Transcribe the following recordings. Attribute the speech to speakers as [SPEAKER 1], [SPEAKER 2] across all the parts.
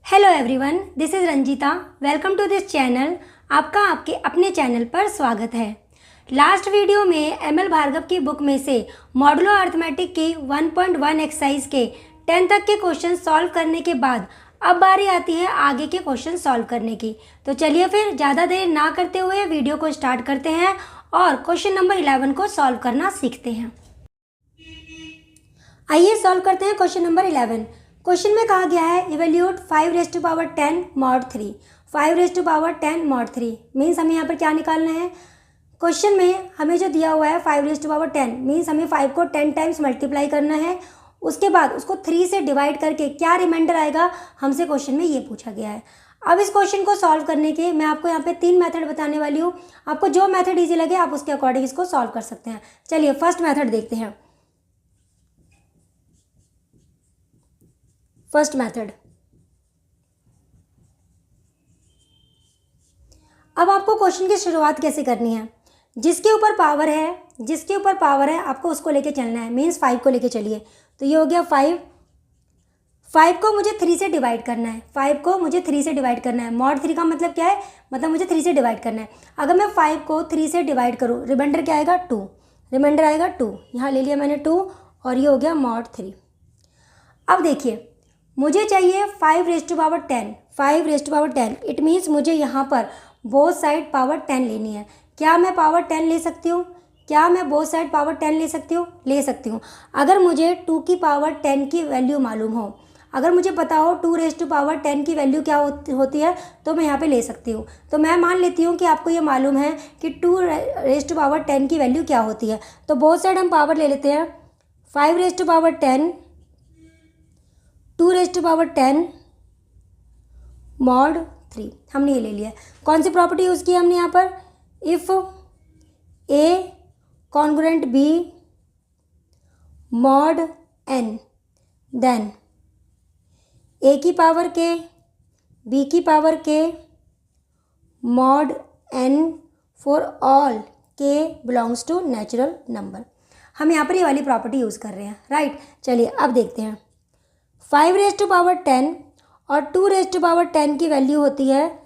[SPEAKER 1] Hello everyone, this is Ranjita. Welcome to this channel. आपका आपके अपने चैनल पर स्वागत है। लास्ट वीडियो में एमएल भार्गव की बुक में से मॉडुलो अर्थमेटिक की 1.1 एक्सरसाइज के 10 तक के क्वेश्चन सॉल्व करने के बाद अब बारी आती है आगे के क्वेश्चन सॉल्व करने की। तो चलिए फिर ज़्यादा देर ना करते हुए वीडियो को स्टार्ट करते हैं और क्वेश्चन नंबर 11 को सॉल्व करना सीखते हैं। आइए सॉल्व करते हैं क्वेश्चन नंबर 11। क्वेश्चन में कहा गया है इवेल्यूट 5⁻10 mod 3। 5⁻10 mod 3 मीन्स हमें यहाँ पर क्या निकालना है। क्वेश्चन में हमें जो दिया हुआ है 5⁻10 मीन्स हमें 5 को 10 टाइम्स मल्टीप्लाई करना है। उसके बाद उसको 3 से डिवाइड करके क्या रिमाइंडर आएगा, हमसे क्वेश्चन में ये पूछा गया है। अब इस क्वेश्चन को सॉल्व करने के मैं आपको यहाँ पे 3 मेथड बताने वाली हूँ। आपको जो मेथड ईजी लगे आप उसके अकॉर्डिंग इसको सॉल्व कर सकते हैं। चलिए फर्स्ट मेथड देखते हैं। फर्स्ट मेथड, अब आपको क्वेश्चन की शुरुआत कैसे करनी है। जिसके ऊपर पावर है आपको उसको लेके चलना है। मीन्स 5 को लेके चलिए। तो ये हो गया 5 को मुझे 3 से डिवाइड करना है। 5 को मुझे 3 से डिवाइड करना है। मॉड 3 का मतलब क्या है, मतलब मुझे 3 से डिवाइड करना है। अगर मैं 5 को 3 से डिवाइड करूँ, रिमाइंडर क्या आएगा 2। रिमाइंडर आएगा 2। यहाँ ले लिया मैंने 2 और ये हो गया मॉड 3। अब देखिए मुझे चाहिए 5⁻10। 5⁻10 इट मीन्स मुझे यहाँ पर बोथ साइड पावर 10 लेनी है। क्या मैं पावर 10 ले सकती हूँ? क्या मैं बोथ साइड पावर 10 ले सकती हूँ? ले सकती हूँ। अगर मुझे 2 की पावर 10 की वैल्यू मालूम हो, अगर मुझे पता हो 2⁻10 की वैल्यू क्या होती है तो मैं यहाँ पे ले सकती हूँ। तो मैं मान लेती हूँ कि आपको ये मालूम है कि 2⁻10 की वैल्यू क्या होती है। तो बोथ साइड हम पावर ले लेते हैं। 5⁻10 2⁻10 mod 3 हमने ये ले लिया। कौन सी प्रॉपर्टी यूज़ की हमने यहाँ पर, if A congruent B mod n then ए की पावर के बी की power K mod n for all K belongs to natural number. हम यहाँ पर ये वाली प्रॉपर्टी यूज़ कर रहे हैं, राइट। चलिए अब देखते हैं। 5⁻10 और 2⁻10 की वैल्यू होती है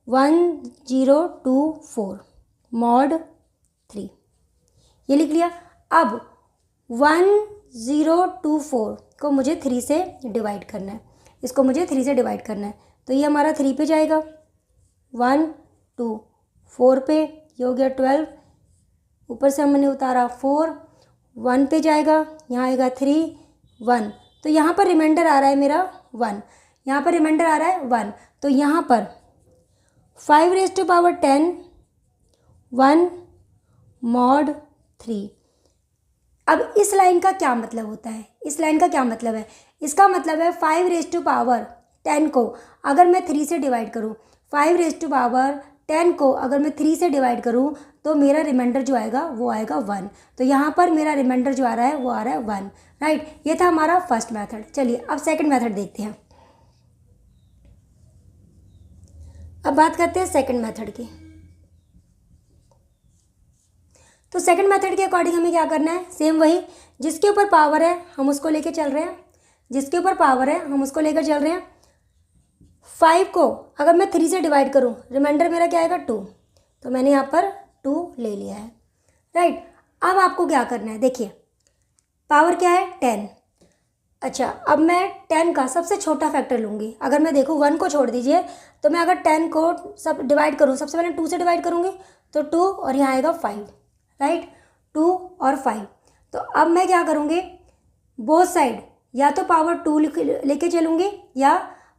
[SPEAKER 1] 1024 mod 3। ये लिख लिया। अब 1024 को मुझे 3 से डिवाइड करना है। इसको मुझे 3 से डिवाइड करना है। तो ये हमारा 3 पे जाएगा, 1 2 4 पे, ये हो गया 12। ऊपर से हमने उतारा 4, 1 पे जाएगा, यहाँ आएगा 3 1। तो यहाँ पर रिमाइंडर आ रहा है मेरा 1। यहाँ पर रिमाइंडर आ रहा है 1। तो यहाँ पर 5⁻10 1 mod 3। अब इस लाइन का क्या मतलब होता है, इस लाइन का क्या मतलब है? इसका मतलब है 5⁻10 को अगर मैं 3 से डिवाइड करूँ, 5⁻10 को अगर मैं 3 से डिवाइड करूँ तो मेरा रिमाइंडर जो आएगा वो आएगा 1। तो यहाँ पर मेरा रिमाइंडर जो आ रहा है वो आ रहा है 1, राइट। ये था हमारा फर्स्ट मेथड। चलिए अब सेकंड मेथड देखते हैं। अब बात करते हैं सेकंड मेथड की। तो सेकंड मेथड के अकॉर्डिंग हमें क्या करना है, सेम वही। जिसके ऊपर पावर है हम उसको लेके चल रहे हैं। जिसके ऊपर पावर है हम उसको लेकर चल रहे हैं। 5 को अगर मैं 3 से डिवाइड करूं, रिमाइंडर मेरा क्या आएगा 2। तो मैंने यहाँ पर 2 ले लिया है, राइट। अब आपको क्या करना है, देखिए पावर क्या है 10। अच्छा, अब मैं 10 का सबसे छोटा फैक्टर लूँगी। अगर मैं देखूँ 1 को छोड़ दीजिए, तो मैं अगर 10 को सब डिवाइड करूँ, सबसे पहले 2 से डिवाइड करूँगी तो 2 और यहाँ आएगा 5, राइट। 2 और 5। तो अब मैं क्या करूँगी, बोथ साइड या तो पावर 2 लेके चलूँगी या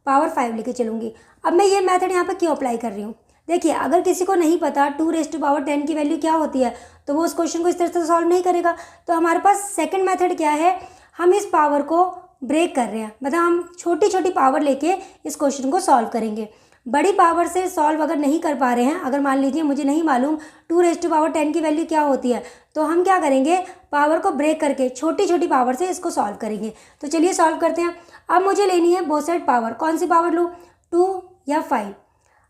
[SPEAKER 1] पावर 5 लेके चलूँगी। अब मैं ये मेथड यहाँ पर क्यों अप्लाई कर रही हूँ, देखिए अगर किसी को नहीं पता 2⁻10 की वैल्यू क्या होती है तो वो उस क्वेश्चन को इस तरह से सॉल्व नहीं करेगा। तो हमारे पास सेकंड मेथड क्या है, हम इस पावर को ब्रेक कर रहे हैं, मतलब हम छोटी छोटी पावर लेके इस क्वेश्चन को सॉल्व करेंगे। बड़ी पावर से सॉल्व अगर नहीं कर पा रहे हैं, अगर मान लीजिए मुझे नहीं मालूम 2⁻10 की वैल्यू क्या होती है, तो हम क्या करेंगे, पावर को ब्रेक करके छोटी छोटी पावर से इसको सॉल्व करेंगे। तो चलिए सॉल्व करते हैं। अब मुझे लेनी है बोथ साइड पावर। कौन सी पावर लूँ, 2 या 5?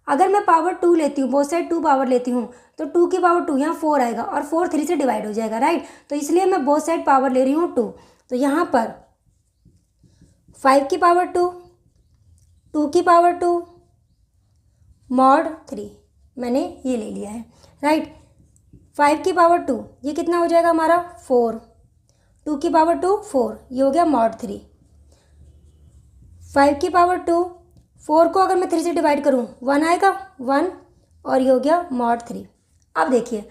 [SPEAKER 1] अगर मैं पावर 2 लेती हूँ, बोथ साइड 2 पावर लेती हूँ, तो 2 की पावर 2 यहाँ 4 आएगा और 4 3 से डिवाइड हो जाएगा, राइट। तो इसलिए मैं बोथ साइड पावर ले रही हूँ 2। तो यहाँ पर 5 की पावर 2 2 की पावर 2 मॉड 3, मैंने ये ले लिया है, राइट। 5 की पावर 2 ये कितना हो जाएगा हमारा 4, 2 की पावर 2 4, ये हो गया मॉड 3। 5 की पावर 2, 4 को अगर मैं 3 से डिवाइड करूँ 1 आएगा 1, और ये हो गया मॉड 3। अब देखिए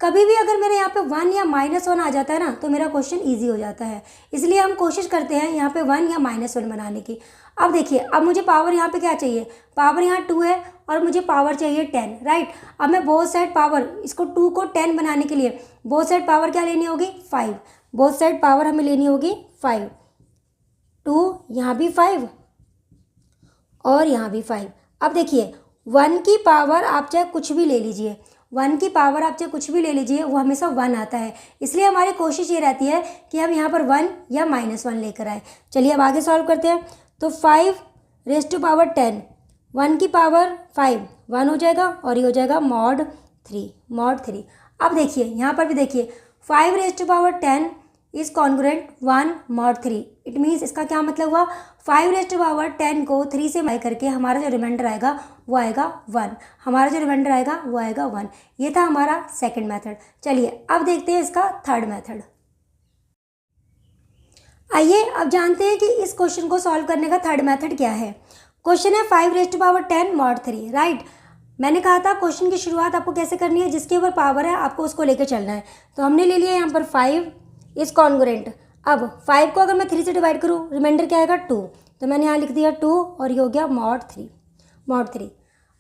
[SPEAKER 1] कभी भी अगर मेरे यहाँ पे 1 या -1 आ जाता है ना तो मेरा क्वेश्चन इजी हो जाता है, इसलिए हम कोशिश करते हैं यहाँ पे 1 या -1 बनाने की। अब देखिए अब मुझे पावर यहाँ पे क्या चाहिए, पावर यहाँ 2 है और मुझे पावर चाहिए 10, राइट। अब मैं बोथ साइड पावर, इसको 2 को 10 बनाने के लिए बोथ साइड पावर क्या लेनी होगी 5, बोथ साइड पावर हमें लेनी होगी 5, 2 यहाँ भी 5 और यहाँ भी 5। अब देखिए 1 की पावर आप चाहे कुछ भी ले लीजिए, 1 की पावर आप चाहे कुछ भी ले लीजिए वो हमेशा 1 आता है, इसलिए हमारी कोशिश ये रहती है कि हम यहाँ पर 1 या -1 लेकर आए। चलिए अब आगे सॉल्व करते हैं। तो 5 रेज़ टू पावर 10, 1 की पावर 5 1 हो जाएगा और ये हो जाएगा मॉड 3, मॉड 3। अब देखिए यहाँ पर भी देखिए 5 raise to power 10 is congruent 1 mod 3। It means इसका क्या मतलब हुआ, 5 रेज़ टू पावर 10 को 3 से मल्टीप्लाई करके हमारा जो रिमाइंडर आएगा वो आएगा 1, हमारा जो रिमाइंडर आएगा वो आएगा 1। ये था हमारा सेकंड मेथड। चलिए अब देखते हैं इसका थर्ड मेथड। आइए अब जानते हैं कि इस क्वेश्चन को सॉल्व करने का थर्ड मेथड क्या है। क्वेश्चन है 5 raise to power 10 mod 3, right. मैंने कहा था क्वेश्चन की शुरुआत आपको कैसे करनी है, जिसके ऊपर पावर है आपको उसको लेकर चलना है। तो हमने ले लिया यहाँ पर 5 इज कॉन्ग्रुएंट। अब 5 को अगर मैं 3 से डिवाइड करूँ रिमाइंडर क्या आएगा 2, तो मैंने यहाँ लिख दिया 2 और ये हो गया मॉड 3, मॉड 3।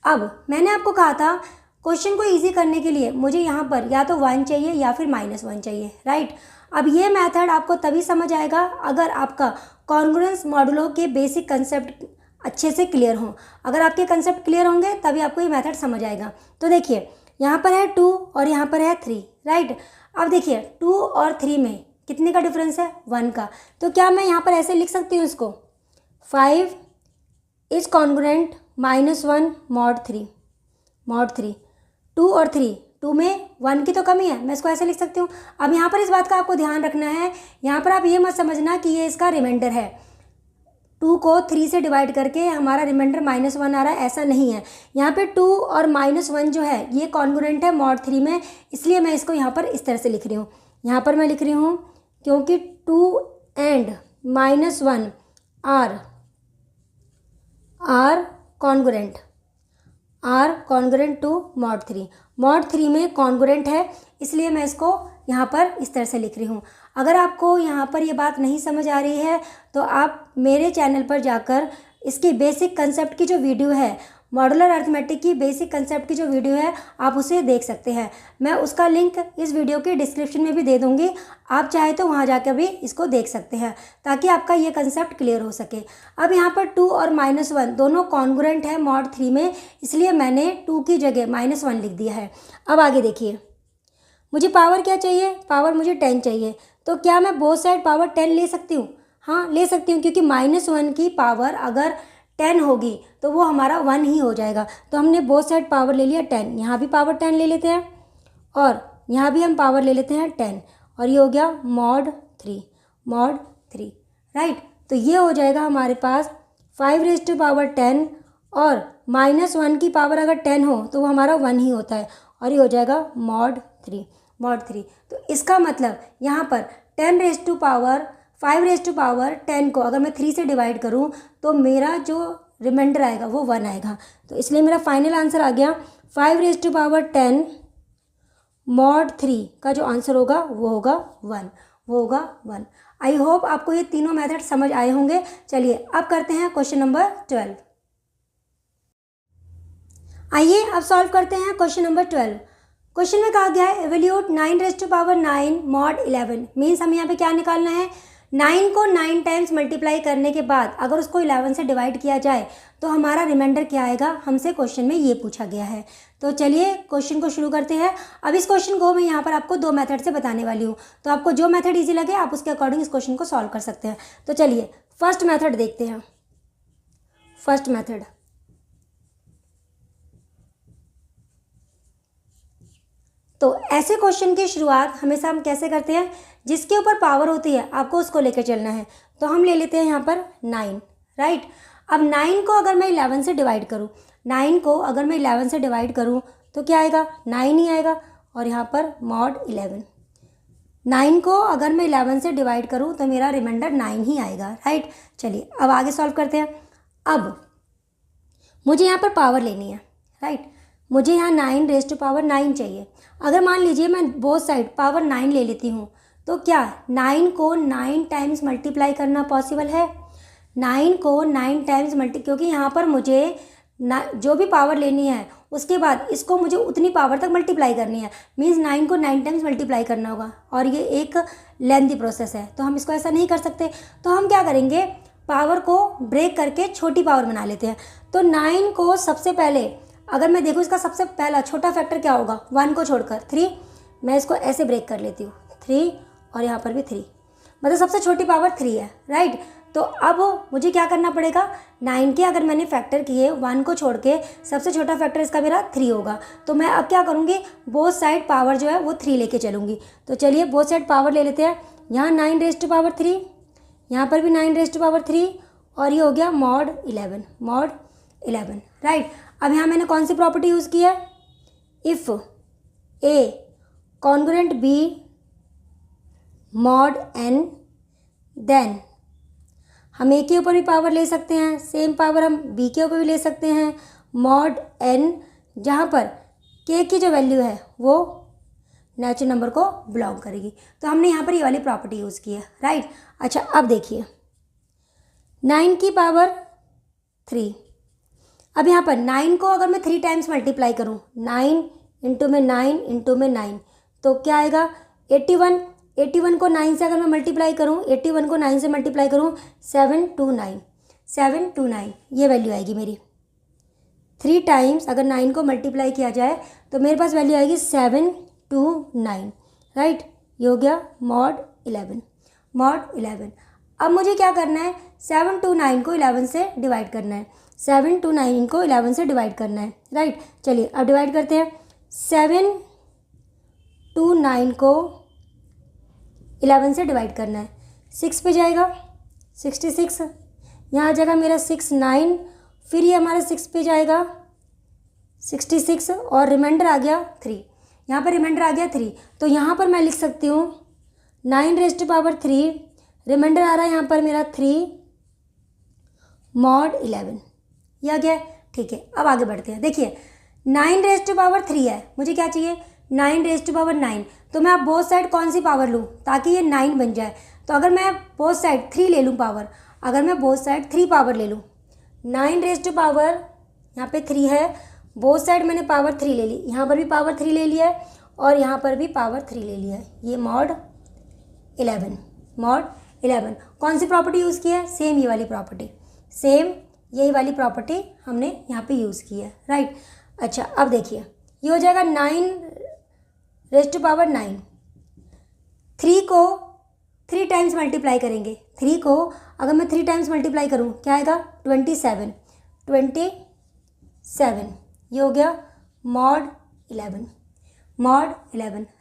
[SPEAKER 1] अब मैंने आपको कहा था क्वेश्चन को इजी करने के लिए मुझे यहाँ पर या तो 1 चाहिए या फिर -1 चाहिए, राइट। अब ये मेथड आपको तभी समझ आएगा अगर आपका कॉन्ग्रुएंस मॉडुलो के बेसिक कंसेप्ट अच्छे से क्लियर हो। अगर आपके कंसेप्ट क्लियर होंगे तभी आपको ये मेथड समझ आएगा। तो देखिए यहाँ पर है 2 और यहाँ पर है 3, राइट। अब देखिए 2 और 3 में कितने का डिफरेंस है 1 का, तो क्या मैं यहाँ पर ऐसे लिख सकती हूँ इसको 5 इज कॉन्ग्रुएंट -1 मॉड 3, मॉड 3। 2 और 3, 2 में 1 की तो कमी है, मैं इसको ऐसे लिख सकती हूँ। अब यहाँ पर इस बात का आपको ध्यान रखना है, यहाँ पर आप ये मत समझना कि ये इसका रिमाइंडर है, 2 को 3 से डिवाइड करके हमारा रिमाइंडर -1 आ रहा है, ऐसा नहीं है। यहाँ पे 2 और -1 जो है ये कॉन्ग्रुएंट है मॉड 3 में, इसलिए मैं इसको यहाँ पर इस तरह से लिख रही हूँ। यहाँ पर मैं लिख रही हूँ क्योंकि 2 and -1 are congruent to mod 3। Mod 3 में कॉन्ग्रुएंट है, इसलिए मैं इसको यहाँ पर इस तरह से लिख रही हूँ। अगर आपको यहाँ पर ये बात नहीं समझ आ रही है तो आप मेरे चैनल पर जाकर इसकी बेसिक कंसेप्ट की जो वीडियो है, मॉडुलर अर्थमेटिक की बेसिक कंसेप्ट की जो वीडियो है, आप उसे देख सकते हैं। मैं उसका लिंक इस वीडियो के डिस्क्रिप्शन में भी दे दूँगी, आप चाहे तो वहाँ जाकर भी इसको देख सकते हैं ताकि आपका ये कंसेप्ट क्लियर हो सके। अब यहाँ पर 2 और -1 दोनों कॉन्ग्रुएंट है मॉड 3 में, इसलिए मैंने 2 की जगह -1 लिख दिया है। अब आगे देखिए मुझे पावर क्या चाहिए, पावर मुझे 10 चाहिए। तो क्या मैं बोथ साइड पावर 10 ले सकती हूँ? हाँ ले सकती हूँ, क्योंकि -1 की पावर अगर 10 होगी तो वो हमारा 1 ही हो जाएगा। तो हमने बोथ साइड पावर ले लिया 10, यहाँ भी पावर 10 ले लेते हैं और यहाँ भी हम पावर ले लेते हैं 10 और ये हो गया मॉड 3, मॉड 3, राइट। तो ये हो जाएगा हमारे पास 5 रेज़ टू पावर 10 और -1 की पावर अगर 10 हो तो वो हमारा 1 ही होता है और ये हो जाएगा मॉड 3, मॉड 3। तो इसका मतलब यहाँ पर 10 raise to power 5 raise to power 10 को अगर मैं 3 से डिवाइड करूँ तो मेरा जो रिमाइंडर आएगा वो 1 आएगा। तो इसलिए मेरा फाइनल आंसर आ गया 5 रेज़ टू पावर 10 मॉड 3 का जो आंसर होगा वो होगा 1, वो होगा 1। आई होप आपको ये तीनों मेथड समझ आए होंगे। चलिए अब करते हैं क्वेश्चन नंबर 12। आइए अब सॉल्व करते हैं क्वेश्चन नंबर 12। क्वेश्चन में कहा गया है evaluate 9 raise to power 9 mod 11। Means हमें यहाँ पे क्या निकालना है, 9 को 9 टाइम्स मल्टीप्लाई करने के बाद अगर उसको 11 से डिवाइड किया जाए तो हमारा रिमाइंडर क्या आएगा, हमसे क्वेश्चन में ये पूछा गया है। तो चलिए क्वेश्चन को शुरू करते हैं। अब इस क्वेश्चन को मैं यहाँ पर आपको 2 मेथड से बताने वाली हूँ, तो आपको जो मेथड ईजी लगे आप उसके अकॉर्डिंग इस क्वेश्चन को सॉल्व कर सकते हैं। तो चलिए फर्स्ट मेथड देखते हैं। फर्स्ट मेथड, तो ऐसे क्वेश्चन की शुरुआत हमेशा हम कैसे करते हैं, जिसके ऊपर पावर होती है आपको उसको लेकर चलना है। तो हम ले लेते हैं यहाँ पर 9, राइट। अब 9 को अगर मैं 11 से डिवाइड करूँ, 9 को अगर मैं 11 से डिवाइड करूँ तो क्या आएगा, 9 ही आएगा, और यहाँ पर मॉड 11। 9 को अगर मैं 11 से डिवाइड करूँ तो मेरा रिमाइंडर 9 ही आएगा, राइट। चलिए अब आगे सॉल्व करते हैं। अब मुझे यहाँ पर पावर लेनी है, राइट। मुझे यहाँ 9 रेज़ टू पावर 9 चाहिए। अगर मान लीजिए मैं बोथ साइड पावर 9 ले लेती हूँ तो क्या 9 को 9 टाइम्स मल्टीप्लाई करना पॉसिबल है? 9 को 9 टाइम्स क्योंकि यहाँ पर मुझे जो भी पावर लेनी है उसके बाद इसको मुझे उतनी पावर तक मल्टीप्लाई करनी है, मीन्स 9 को 9 टाइम्स मल्टीप्लाई करना होगा, और ये एक लेंथी प्रोसेस है, तो हम इसको ऐसा नहीं कर सकते। तो हम क्या करेंगे, पावर को ब्रेक करके छोटी पावर बना लेते हैं। तो 9 को सबसे पहले अगर मैं देखूँ इसका सबसे पहला छोटा फैक्टर क्या होगा, 1 को छोड़कर 3, मैं इसको ऐसे ब्रेक कर लेती हूँ, 3 और यहाँ पर भी 3, मतलब सबसे छोटी पावर 3 है, राइट। तो अब मुझे क्या करना पड़ेगा, 9 के अगर मैंने फैक्टर किए 1 को छोड़ के सबसे छोटा फैक्टर इसका मेरा 3 होगा। तो मैं अब क्या करूँगी, बोथ साइड पावर जो है वो 3 लेके चलूँगी। तो चलिए बोथ साइड पावर ले लेते हैं। यहाँ 9 रेज़ टू पावर 3, यहाँ पर भी 9 रेज़ टू पावर 3, और ये हो गया मॉड 11, राइट। अब यहाँ मैंने कौन सी प्रॉपर्टी यूज़ की है, if A congruent B mod N, then हम ए के ऊपर भी पावर ले सकते हैं, सेम पावर हम बी के ऊपर भी ले सकते हैं, मॉड एन, जहाँ पर के की जो वैल्यू है वो नेचुरल नंबर को बिलोंग करेगी। तो हमने यहाँ पर ये वाली प्रॉपर्टी यूज़ की है, राइट। अच्छा अब देखिए 9 की पावर 3, अब यहाँ पर 9 को अगर मैं 3 टाइम्स मल्टीप्लाई करूँ, 9 इंटू में 9 तो क्या आएगा, 81 को 9 से अगर मैं मल्टीप्लाई करूँ, 81 को 9 से मल्टीप्लाई करूँ, 729 ये वैल्यू आएगी मेरी। 3 टाइम्स अगर 9 को मल्टीप्लाई किया जाए तो मेरे पास वैल्यू आएगी 729, राइट। ये हो गया मॉड 11। अब मुझे क्या करना है, 729 को 11 से डिवाइड करना है, 729 को 11 से डिवाइड करना है, राइट। चलिए अब डिवाइड करते हैं। 729 को 11 से डिवाइड करना है, 6 पे जाएगा 66, यहाँ आ जाएगा मेरा 69, फिर ये हमारा 6 पे जाएगा 66, और रिमाइंडर आ गया 3, यहाँ पर रिमाइंडर आ गया 3। तो यहाँ पर मैं लिख सकती हूँ 9 रेज़ टू पावर 3, रिमाइंडर आ रहा है यहाँ पर मेरा 3 मॉड 11, ये आ गया, ठीक है। अब आगे बढ़ते हैं। देखिए 9 रेज़ टू पावर 3 है, मुझे क्या चाहिए, 9 रेज़ टू पावर 9। तो मैं अब बोथ साइड कौन सी पावर लूँ ताकि ये 9 बन जाए, तो अगर मैं बोथ साइड 3 ले लूँ पावर, अगर मैं बोथ साइड 3 पावर ले लूँ, 9 रेज़ टू पावर यहाँ पे 3 है, बोथ साइड मैंने पावर 3 ले ली, यहाँ पर भी पावर 3 ले लिया है और यहाँ पर भी पावर 3 ले लिया है, ये मॉड 11। कौन सी प्रॉपर्टी यूज़ की है, सेम ये वाली प्रॉपर्टी, सेम यही वाली प्रॉपर्टी हमने यहाँ पे यूज़ की है, राइट। अच्छा अब देखिए ये हो जाएगा 9 रेज़ टू पावर 9, 3 को 3 टाइम्स मल्टीप्लाई करेंगे, 3 को अगर मैं 3 टाइम्स मल्टीप्लाई करूँ क्या आएगा, 27, ये हो गया मॉड 11,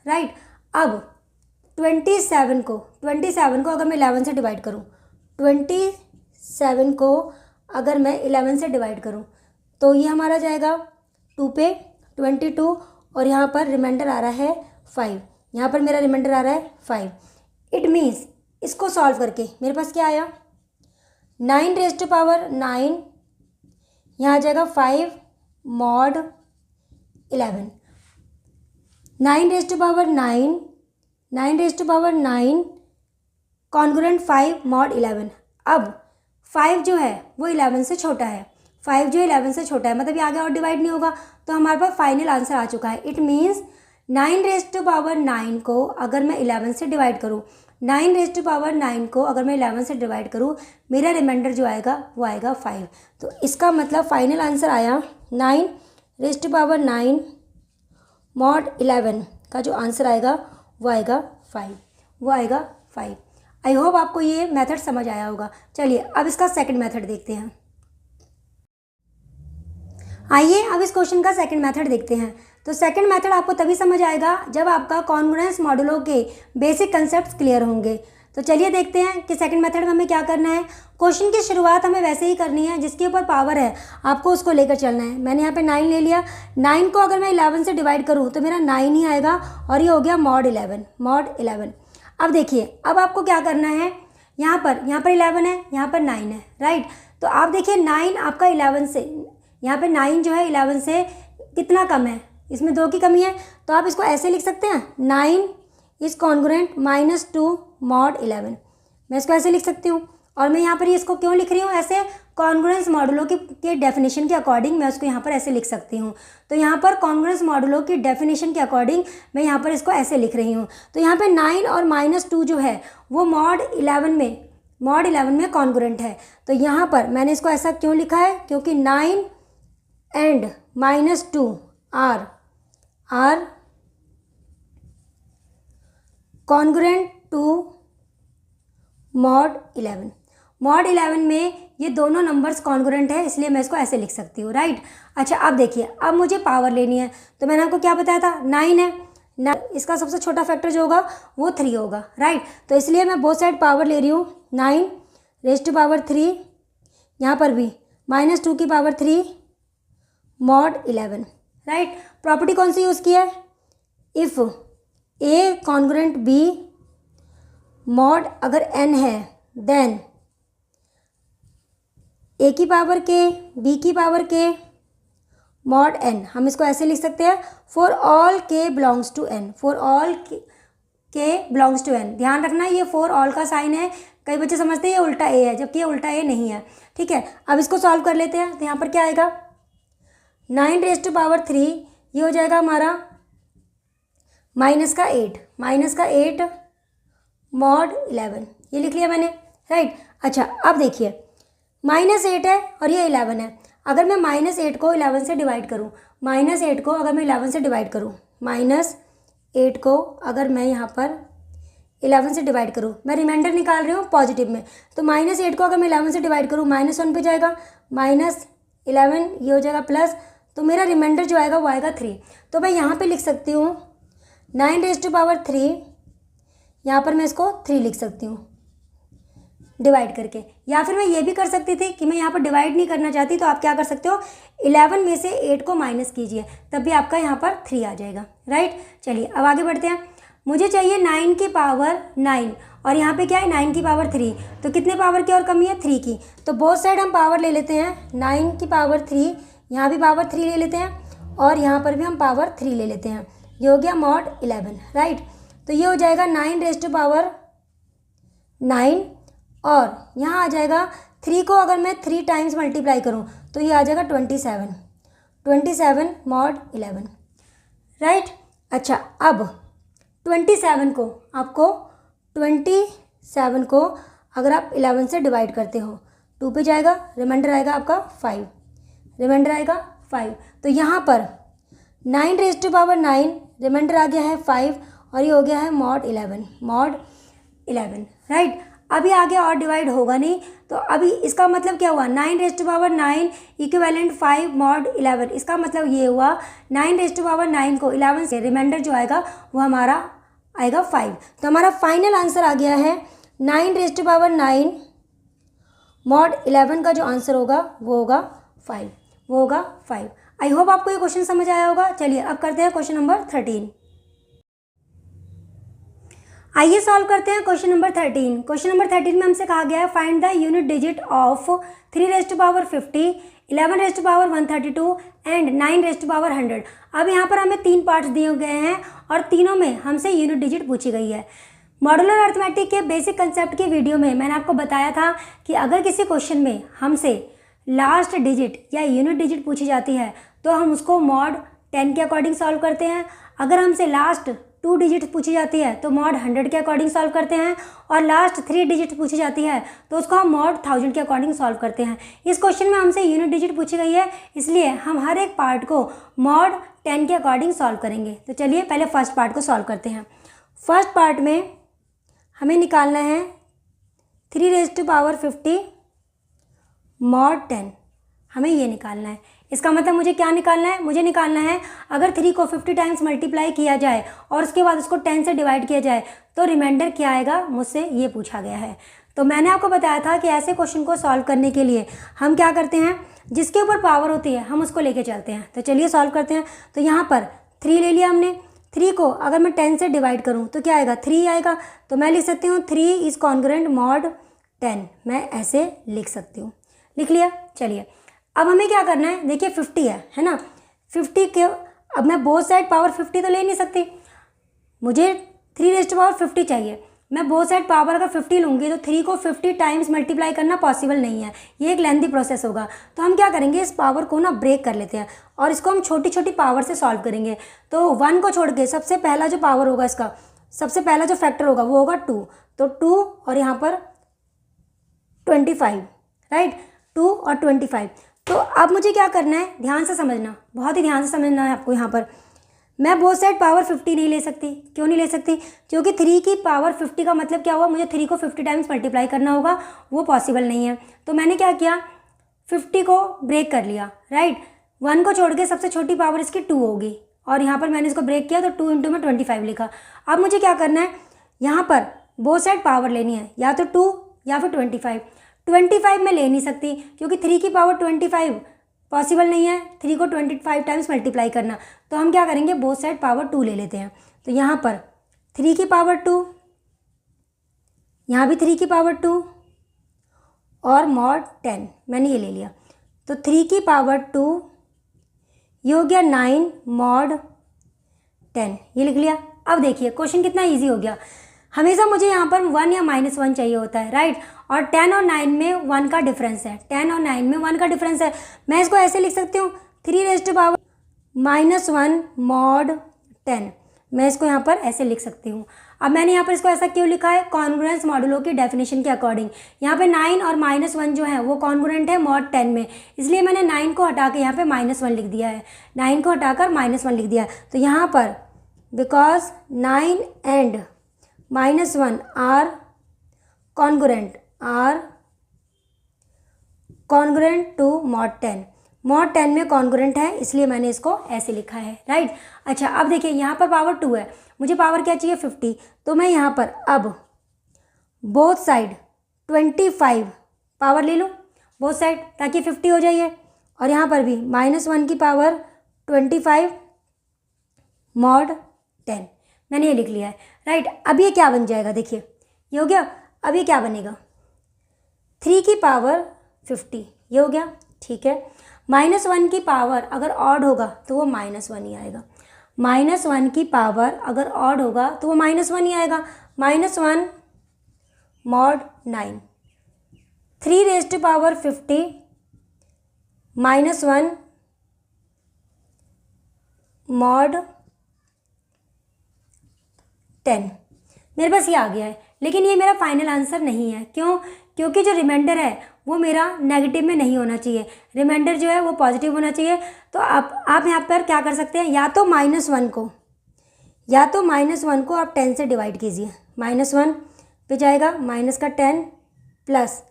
[SPEAKER 1] राइट। अब 27 को अगर मैं 11 से डिवाइड करूँ, 27 को अगर मैं 11 से डिवाइड करूँ तो ये हमारा जाएगा 2 पे 22, और यहाँ पर रिमाइंडर आ रहा है 5, यहाँ पर मेरा रिमाइंडर आ रहा है 5। इट मीन्स इसको सॉल्व करके मेरे पास क्या आया, 9 रेज़ टू पावर 9, यहाँ आ जाएगा 5 mod 11, 9 raise to power 9 congruent 5 mod 11। अब 5 जो है वो 11 से छोटा है, 5 जो 11 से छोटा है, मतलब ये आगे और डिवाइड नहीं होगा, तो हमारे पास फाइनल आंसर आ चुका है। It means 9 raise to power 9 को अगर मैं 11 से डिवाइड करूँ, 9 रेज़ टू पावर 9 को अगर मैं 11 से डिवाइड करूँ, मेरा रिमाइंडर जो आएगा वो आएगा 5। तो इसका मतलब फाइनल आंसर आया 9 रेज़ टू पावर 9 मॉड 11 का जो आंसर आएगा वो आएगा 5, आई होप आपको ये मेथड समझ आया होगा। चलिए अब इसका सेकंड मेथड देखते हैं। आइए अब इस क्वेश्चन का सेकंड मेथड देखते हैं। तो सेकंड मेथड आपको तभी समझ आएगा जब आपका कॉन्ग्रुएंस मॉडुलो के बेसिक कंसेप्ट्स क्लियर होंगे। तो चलिए देखते हैं कि सेकंड मेथड में हमें क्या करना है। क्वेश्चन की शुरुआत हमें वैसे ही करनी है, जिसके ऊपर पावर है आपको उसको लेकर चलना है। मैंने यहाँ पे 9 ले लिया। 9 को अगर मैं 11 से डिवाइड करूँ तो मेरा 9 ही आएगा और ये हो गया मॉड 11। अब देखिए, अब आपको क्या करना है, यहाँ पर 11 है, यहाँ पर 9 है, राइट। तो आप देखिए 9 आपका 11 से, यहाँ पे 9 जो है 11 से कितना कम है, इसमें 2 की कमी है। तो आप इसको ऐसे लिख सकते हैं, 9 इज कॉन्ग्रुएंट -2 मॉड 11। मैं इसको ऐसे लिख सकती हूँ। और मैं यहाँ पर इसको क्यों लिख रही हूँ ऐसे, कॉन्ग्रुएंस मॉडुलो के डेफिनेशन के अकॉर्डिंग मैं उसको यहाँ पर ऐसे लिख सकती हूँ। तो यहाँ पर कॉन्ग्रुएंस मॉडुलो की डेफिनेशन के अकॉर्डिंग मैं यहाँ पर इसको ऐसे लिख रही हूँ। तो यहाँ पे 9 और -2 जो है वो मॉड 11 में कॉन्ग्रुएंट है। तो यहाँ पर मैंने इसको ऐसा क्यों लिखा है, क्योंकि 9 and -2 are congruent to mod 11। Mod 11 में ये दोनों नंबर्स कॉन्ग्रुएंट है, इसलिए मैं इसको ऐसे लिख सकती हूँ, राइट। अच्छा, अब देखिए, अब मुझे पावर लेनी है। तो मैंने आपको क्या बताया था, 9 है ना, इसका सबसे छोटा फैक्टर जो होगा वो 3 होगा, राइट। तो इसलिए मैं बोथ साइड पावर ले रही हूँ, 9⁻³ यहाँ पर भी -2⁻³ मॉड 11, राइट। प्रॉपर्टी कौन सी यूज़ की है, if A congruent B mod अगर n है देन a की पावर k b की पावर k मॉड n। हम इसको ऐसे लिख सकते हैं, for all k belongs to n, for all k belongs to n। ध्यान रखना ये फॉर ऑल का साइन है, कई बच्चे समझते हैं ये उल्टा a है, जबकि ये उल्टा a नहीं है, ठीक है। अब इसको सॉल्व कर लेते हैं। तो यहाँ पर क्या आएगा, 9⁻³ ये हो जाएगा हमारा -8 मॉड 11, ये लिख लिया मैंने, राइट। अच्छा, अब देखिए -8 है और ये 11 है। अगर मैं -8 को 11 से डिवाइड करूँ, -8 को अगर मैं 11 से डिवाइड करूँ, -8 को अगर मैं यहाँ पर 11 से डिवाइड करूँ, मैं रिमाइंडर निकाल रही हूँ पॉजिटिव में। तो -8 को अगर मैं 11 से डिवाइड करूँ, -1 पे जाएगा, -11 ये हो जाएगा प्लस, तो मेरा रिमाइंडर जो आएगा वो आएगा 3। तो मैं यहाँ पे लिख सकती हूँ 9⁻³ यहाँ पर मैं इसको 3 लिख सकती हूँ डिवाइड करके। या फिर मैं ये भी कर सकती थी कि मैं यहाँ पर डिवाइड नहीं करना चाहती, तो आप क्या कर सकते हो, 11 में से 8 को माइनस कीजिए, तब भी आपका यहाँ पर 3 आ जाएगा, राइट। चलिए अब आगे बढ़ते हैं। मुझे चाहिए 9 की पावर 9 और यहाँ पे क्या है 9 की पावर 3। तो कितने पावर की और कमी है, 3 की। तो बोथ साइड हम पावर ले लेते हैं, 9 की पावर 3, यहाँ भी पावर 3 ले लेते हैं और यहाँ पर भी हम पावर 3 ले लेते हैं। ये हो गया मॉड 11, राइट। तो ये हो जाएगा 9⁻9 और यहाँ आ जाएगा 3 को अगर मैं 3 टाइम्स मल्टीप्लाई करूँ तो ये आ जाएगा 27 मॉड 11, राइट। अच्छा, अब 27 को अगर आप 11 से डिवाइड करते हो, 2 पे जाएगा, रिमाइंडर आएगा आपका 5, तो यहाँ पर 9⁻9 रिमाइंडर आ गया है 5 और ये हो गया है मॉड 11, राइट। अभी आगे और डिवाइड होगा नहीं, तो अभी इसका मतलब क्या हुआ, 9⁻9 इक्विवेलेंट 5 मॉड 11। इसका मतलब ये हुआ 9⁻9 को 11 से रिमाइंडर जो आएगा वो हमारा आएगा 5। तो हमारा फाइनल आंसर आ गया है 9⁻9 मॉड 11 का जो आंसर होगा वो होगा 5। आई होप आपको ये क्वेश्चन समझ आया होगा। चलिए अब करते हैं क्वेश्चन नंबर 13। आइए सॉल्व करते हैं क्वेश्चन नंबर 13। क्वेश्चन नंबर 13 में हमसे कहा गया है find the unit digit of 3⁻50, 11⁻132 and 9⁻100। अब यहाँ पर हमें 3 पार्ट्स दिए गए हैं और तीनों में हमसे यूनिट डिजिट पूछी गई है। मॉड्यूलर अर्थमेटिक के बेसिक कंसेप्ट की वीडियो में मैंने आपको बताया था कि अगर किसी क्वेश्चन में हमसे लास्ट डिजिट या यूनिट डिजिट पूछी जाती है तो हम उसको मॉड 10 के अकॉर्डिंग सॉल्व करते हैं। अगर हमसे लास्ट 2 डिजिट पूछी जाती है तो मॉड 100 के अकॉर्डिंग सॉल्व करते हैं और लास्ट 3 डिजिट पूछी जाती है तो उसको हम मॉड 1000 के अकॉर्डिंग सॉल्व करते हैं। इस क्वेश्चन में हमसे यूनिट डिजिट पूछी गई है, इसलिए हम हर एक पार्ट को मॉड 10 के अकॉर्डिंग सॉल्व करेंगे। तो चलिए पहले फर्स्ट पार्ट को सॉल्व करते हैं। फर्स्ट पार्ट में हमें निकालना है 3⁻50 मॉड 10। हमें ये निकालना है। इसका मतलब मुझे क्या निकालना है, मुझे निकालना है अगर 3 को 50 टाइम्स मल्टीप्लाई किया जाए और उसके बाद उसको 10 से डिवाइड किया जाए तो रिमाइंडर क्या आएगा, मुझसे ये पूछा गया है। तो मैंने आपको बताया था कि ऐसे क्वेश्चन को सॉल्व करने के लिए हम क्या करते हैं, जिसके ऊपर पावर होती है हम उसको लेके चलते हैं। तो चलिए सॉल्व करते हैं। तो यहाँ पर 3 ले लिया हमने, 3 को अगर मैं 10 से डिवाइड करूँ तो क्या आएगा, 3 आएगा। तो मैं लिख सकती हूँ 3 इज़ कॉन्ग्रुएंट मॉड 10, मैं ऐसे लिख सकती हूँ। लिख लिया। चलिए अब हमें क्या करना है, देखिए 50 है ना, 50 के अब मैं बोथ साइड पावर 50 तो ले नहीं सकती, मुझे 3⁻50 चाहिए। मैं बोथ साइड पावर अगर 50 लूँगी तो 3 को 50 टाइम्स मल्टीप्लाई करना पॉसिबल नहीं है, ये एक लेंथी प्रोसेस होगा। तो हम क्या करेंगे, इस पावर को ना ब्रेक कर लेते हैं और इसको हम छोटी छोटी पावर से सॉल्व करेंगे। तो 1 को छोड़ के सबसे पहला जो पावर होगा, इसका सबसे पहला जो फैक्टर होगा वो होगा 2। तो 2 और यहाँ पर 25, राइट, 2 और 25। तो अब मुझे क्या करना है, ध्यान से समझना, बहुत ही ध्यान से समझना है आपको। यहाँ पर मैं बोथ साइड पावर 50 नहीं ले सकती। क्यों नहीं ले सकती, क्योंकि 3 की पावर 50 का मतलब क्या हुआ, मुझे 3 को 50 टाइम्स मल्टीप्लाई करना होगा, वो पॉसिबल नहीं है। तो मैंने क्या किया, 50 को ब्रेक कर लिया, राइट। 1 को छोड़ के सबसे छोटी पावर इसकी 2 होगी और यहाँ पर मैंने इसको ब्रेक किया तो 2 इंटू में 25 लिखा। अब मुझे क्या करना है, यहाँ पर बोथ साइड पावर लेनी है, या तो 2 या फिर 25। 25 मैं ले नहीं सकती क्योंकि 3 की पावर 25 पॉसिबल नहीं है, 3 को 25 टाइम्स मल्टीप्लाई करना। तो हम क्या करेंगे, बोथ साइड पावर 2 ले लेते हैं। तो यहाँ पर 3 की पावर 2, यहाँ भी 3 की पावर 2 और मॉड 10, मैंने ये ले लिया। तो 3 की पावर 2 ये हो गया 9 मॉड 10, ये लिख लिया। अब देखिए क्वेश्चन कितना ईजी हो गया। हमेशा मुझे यहाँ पर 1 या -1 चाहिए होता है, राइट। और 10 और 9 में 1 का डिफरेंस है, 10 और 9 में 1 का डिफरेंस है। मैं इसको ऐसे लिख सकती हूँ 3⁻⁻1 मॉड 10, मैं इसको यहाँ पर ऐसे लिख सकती हूँ। अब मैंने यहाँ पर इसको ऐसा क्यों लिखा है, कॉन्ग्रुएंस मॉडुलो की डेफिनेशन के अकॉर्डिंग। यहाँ पे 9 और -1 जो है वो कॉन्ग्रुएंट है मॉड 10 में, इसलिए मैंने 9 को हटा के यहाँ पे -1 लिख दिया है, 9 को हटाकर -1 लिख दिया है। तो यहाँ पर because 9 and -1 are congruent to mod 10, mod 10 में कॉन्ग्रुएंट है, इसलिए मैंने इसको ऐसे लिखा है, राइट। अच्छा अब देखिए यहाँ पर पावर 2 है, मुझे पावर क्या चाहिए 50। तो मैं यहाँ पर अब बोथ साइड 25 पावर ले लूँ बोथ साइड, ताकि 50 हो जाइए। और यहाँ पर भी -1 की पावर 25 मॉड 10, मैंने ये लिख लिया है, राइट। अब ये क्या बन जाएगा, देखिए ये हो गया। अब ये क्या बनेगा, 3 की पावर 50, ये हो गया, ठीक है। -1 की पावर अगर ऑड होगा तो वो -1 ही आएगा, -1 की पावर अगर ऑड होगा तो वो -1 ही आएगा। -1 मॉड 9, 3⁻50 -1 मॉड 10, मेरे पास ये आ गया है। लेकिन ये मेरा फाइनल आंसर नहीं है, क्यों, क्योंकि जो रिमाइंडर है वो मेरा नेगेटिव में नहीं होना चाहिए, रिमाइंडर जो है वो पॉजिटिव होना चाहिए। तो आप यहाँ पर क्या कर सकते हैं, या तो -1 को आप 10 से डिवाइड कीजिए, -1 पे जाएगा माइनस का 10 प्लस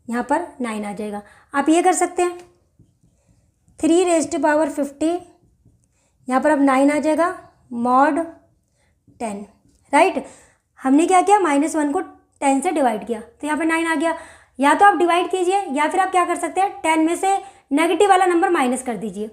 [SPEAKER 1] यहाँ पर 9 आ जाएगा। आप ये कर सकते हैं 3⁻50, यहाँ पर अब 9 आ जाएगा मॉड 10, राइट। हमने क्या किया, -1 को 10 से डिवाइड किया तो यहाँ पर 9 आ गया। या तो आप डिवाइड कीजिए या फिर आप क्या कर सकते हैं 10 में से नेगेटिव वाला नंबर माइनस कर दीजिए,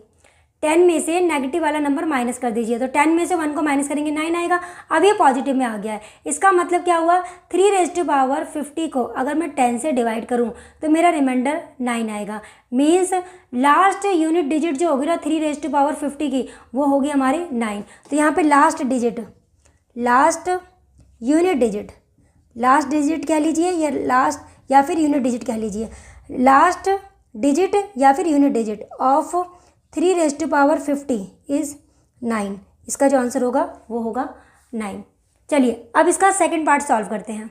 [SPEAKER 1] 10 में से नेगेटिव वाला नंबर माइनस कर दीजिए। तो 10 में से 1 को माइनस करेंगे 9 आएगा। अब ये पॉजिटिव में आ गया है, इसका मतलब क्या हुआ 3⁻50 को अगर मैं 10 से डिवाइड करूं तो मेरा रिमाइंडर 9 आएगा। मीन्स लास्ट यूनिट डिजिट जो होगी ना 3⁻50 की वो होगी हमारी 9। तो यहाँ पे लास्ट डिजिट कह लीजिए या फिर यूनिट डिजिट कह लीजिए, लास्ट डिजिट या फिर यूनिट डिजिट ऑफ 3⁻50 इज़ 9। इसका जो आंसर होगा वो होगा 9। चलिए अब इसका सेकंड पार्ट सॉल्व करते हैं।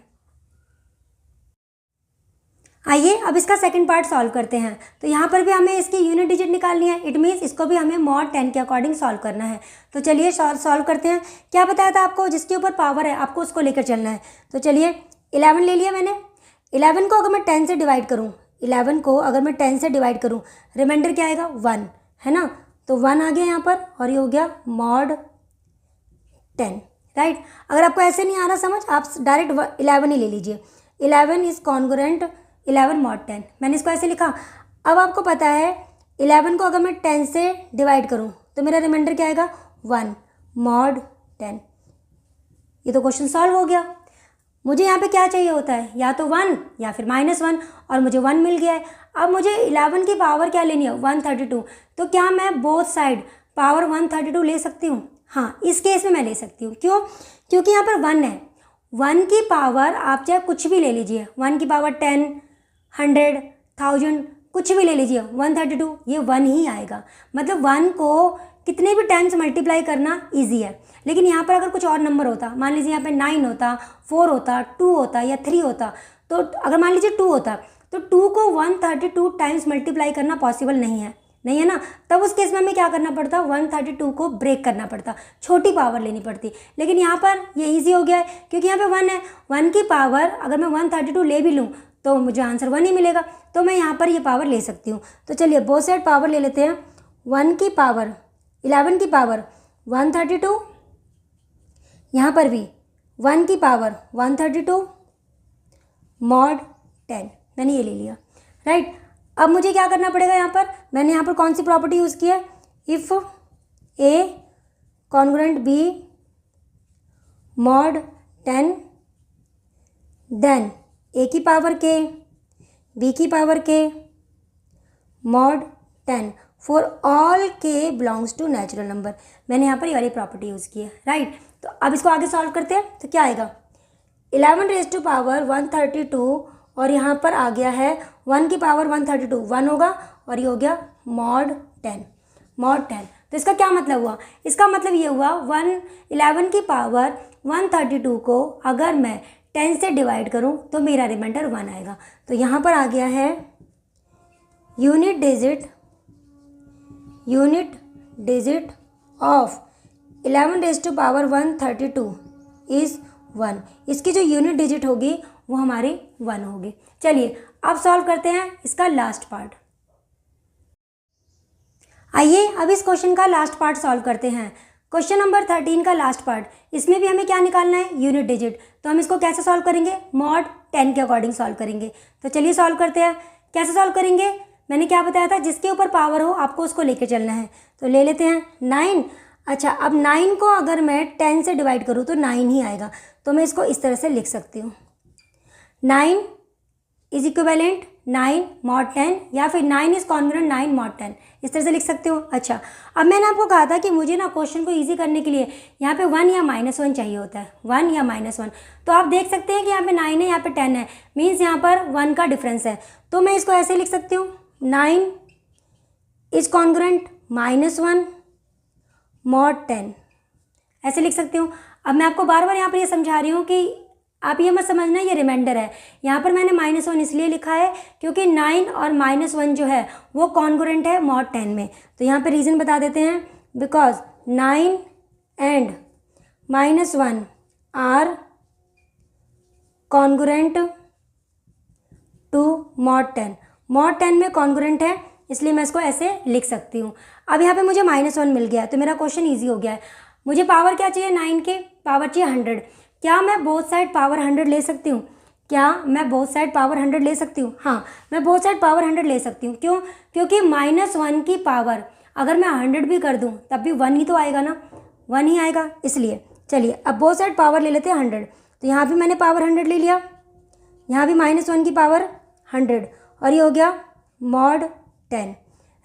[SPEAKER 1] आइए अब इसका सेकंड पार्ट सॉल्व करते हैं। तो यहाँ पर भी हमें इसकी यूनिट डिजिट निकालनी है, इट मीन्स इसको भी हमें मॉड 10 के अकॉर्डिंग सॉल्व करना है। तो चलिए सॉल्व करते हैं। क्या बताया था आपको, जिसके ऊपर पावर है आपको उसको लेकर चलना है। तो चलिए 11 ले लिया मैंने। 11 को अगर मैं 10 से डिवाइड करूँ, 11 को अगर मैं 10 से डिवाइड करूँ, रिमाइंडर क्या आएगा 1, है ना। तो 1 आ गया यहाँ पर और ये हो गया मॉड 10, राइट। अगर आपको ऐसे नहीं आ रहा समझ, आप डायरेक्ट 11 ही ले लीजिए। 11 इज कॉन्ग्रुएंट 11 मॉड 10, मैंने इसको ऐसे लिखा। अब आपको पता है 11 को अगर मैं 10 से डिवाइड करूँ तो मेरा रिमाइंडर क्या आएगा 1 मॉड 10। ये तो क्वेश्चन सॉल्व हो गया। मुझे यहाँ पे क्या चाहिए होता है, या तो 1 या फिर -1, और मुझे 1 मिल गया है। अब मुझे 11 की पावर क्या लेनी है 132। तो क्या मैं बोथ साइड पावर 132 ले सकती हूँ? हाँ, इस केस में मैं ले सकती हूँ। क्यों? क्योंकि यहाँ पर 1 है। 1 की पावर आप चाहे कुछ भी ले लीजिए, 1 की पावर 10, 100, 1000 कुछ भी ले लीजिए, 132 ये 1 ही आएगा। मतलब 1 को कितने भी टाइम्स मल्टीप्लाई करना ईजी है। लेकिन यहाँ पर अगर कुछ और नंबर होता, मान लीजिए यहाँ पे 9 होता, 4 होता, 2 होता या 3 होता, तो अगर मान लीजिए 2 होता तो 2 को 132 टाइम्स मल्टीप्लाई करना पॉसिबल नहीं है ना। तब उस केस में हमें क्या करना पड़ता, 132 को ब्रेक करना पड़ता, छोटी पावर लेनी पड़ती। लेकिन यहाँ पर ये ईजी हो गया है क्योंकि यहाँ पे 1 है। 1 की पावर अगर मैं 132 ले भी लूँ तो मुझे आंसर 1 ही मिलेगा, तो मैं यहाँ पर ये पावर ले सकती हूँ। तो चलिए बोथ साइड पावर ले लेते हैं। 1 की पावर 11 की पावर 132, यहाँ पर भी 1 की पावर 132 मॉड 10, मैंने ये ले लिया, राइट। अब मुझे क्या करना पड़ेगा, यहाँ पर मैंने यहाँ पर कौन सी प्रॉपर्टी यूज़ की है, if A congruent B mod 10 then ए की पावर के बी की power K mod 10 for all K belongs to natural number. मैंने यहाँ पर ये वाली प्रॉपर्टी यूज़ की है, राइट। तो अब इसको आगे सॉल्व करते हैं। तो क्या आएगा 11 रेज़ टू पावर 132 और यहाँ पर आ गया है 1 की पावर 132, 1 होगा और ये हो गया मॉड 10। तो इसका क्या मतलब हुआ, इसका मतलब ये हुआ 11 की पावर 132 को अगर मैं 10 से डिवाइड करूँ तो मेरा रिमाइंडर 1 आएगा। तो यहाँ पर आ गया है unit digit of 11 raise to power 132 is 1। इसकी जो यूनिट डिजिट होगी वो हमारी 1 होगी। चलिए अब सॉल्व करते हैं इसका लास्ट पार्ट। आइए अब इस क्वेश्चन का लास्ट पार्ट सॉल्व करते हैं। क्वेश्चन नंबर 13 का लास्ट पार्ट, इसमें भी हमें क्या निकालना है, यूनिट डिजिट। तो हम इसको कैसे सॉल्व करेंगे, मॉड 10 के अकॉर्डिंग सॉल्व करेंगे। तो चलिए सॉल्व करते हैं। कैसे सॉल्व करेंगे, मैंने क्या बताया था, जिसके ऊपर पावर हो आपको उसको लेके चलना है। तो ले लेते हैं 9। अच्छा, अब 9 को अगर मैं 10 से डिवाइड करूँ तो 9 ही आएगा। तो मैं इसको इस तरह से लिख सकती हूँ, 9 इज इक्विवेलेंट 9 मॉड 10 या फिर 9 इज कॉन्ग्रुएंट 9 मॉड 10, इस तरह से लिख सकते हो। अच्छा, अब मैंने आपको कहा था कि मुझे ना क्वेश्चन को इजी करने के लिए यहाँ पे 1 या -1 चाहिए होता है, 1 या -1। तो आप देख सकते हैं कि यहाँ पे 9 है, यहाँ पे 10 है, मीन्स यहाँ पर 1 का डिफरेंस है। तो मैं इसको ऐसे लिख सकती हूँ, 9 इज कॉन्ग्रुएंट -1 मॉड 10, ऐसे लिख सकती हूँ। अब मैं आपको बार बार यहाँ पर ये समझा रही हूँ कि आप ये मत समझना ये रिमाइंडर है। यहाँ पर मैंने -1 इसलिए लिखा है क्योंकि 9 और -1 जो है वो कॉन्ग्रुएंट है मॉड 10 में। तो यहाँ पे रीज़न बता देते हैं, because 9 and -1 are congruent to mod 10। Mod 10 में कॉन्ग्रुएंट है, इसलिए मैं इसको ऐसे लिख सकती हूँ। अब यहाँ पे मुझे -1 मिल गया तो मेरा क्वेश्चन ईजी हो गया है। मुझे पावर क्या चाहिए, 9 की पावर चाहिए 100। क्या मैं बोथ साइड पावर 100 ले सकती हूँ? क्या मैं बोथ साइड पावर 100 ले सकती हूँ? हाँ, मैं बोथ साइड पावर 100 ले सकती हूँ। क्यों? क्योंकि -1 की पावर अगर मैं 100 भी कर दूँ तब भी 1 ही तो आएगा ना, 1 ही आएगा। इसलिए चलिए अब बोथ साइड पावर ले लेते हैं 100। तो यहाँ भी मैंने पावर 100 ले लिया, यहाँ भी -1 की पावर 100 और ये हो गया मॉड 10,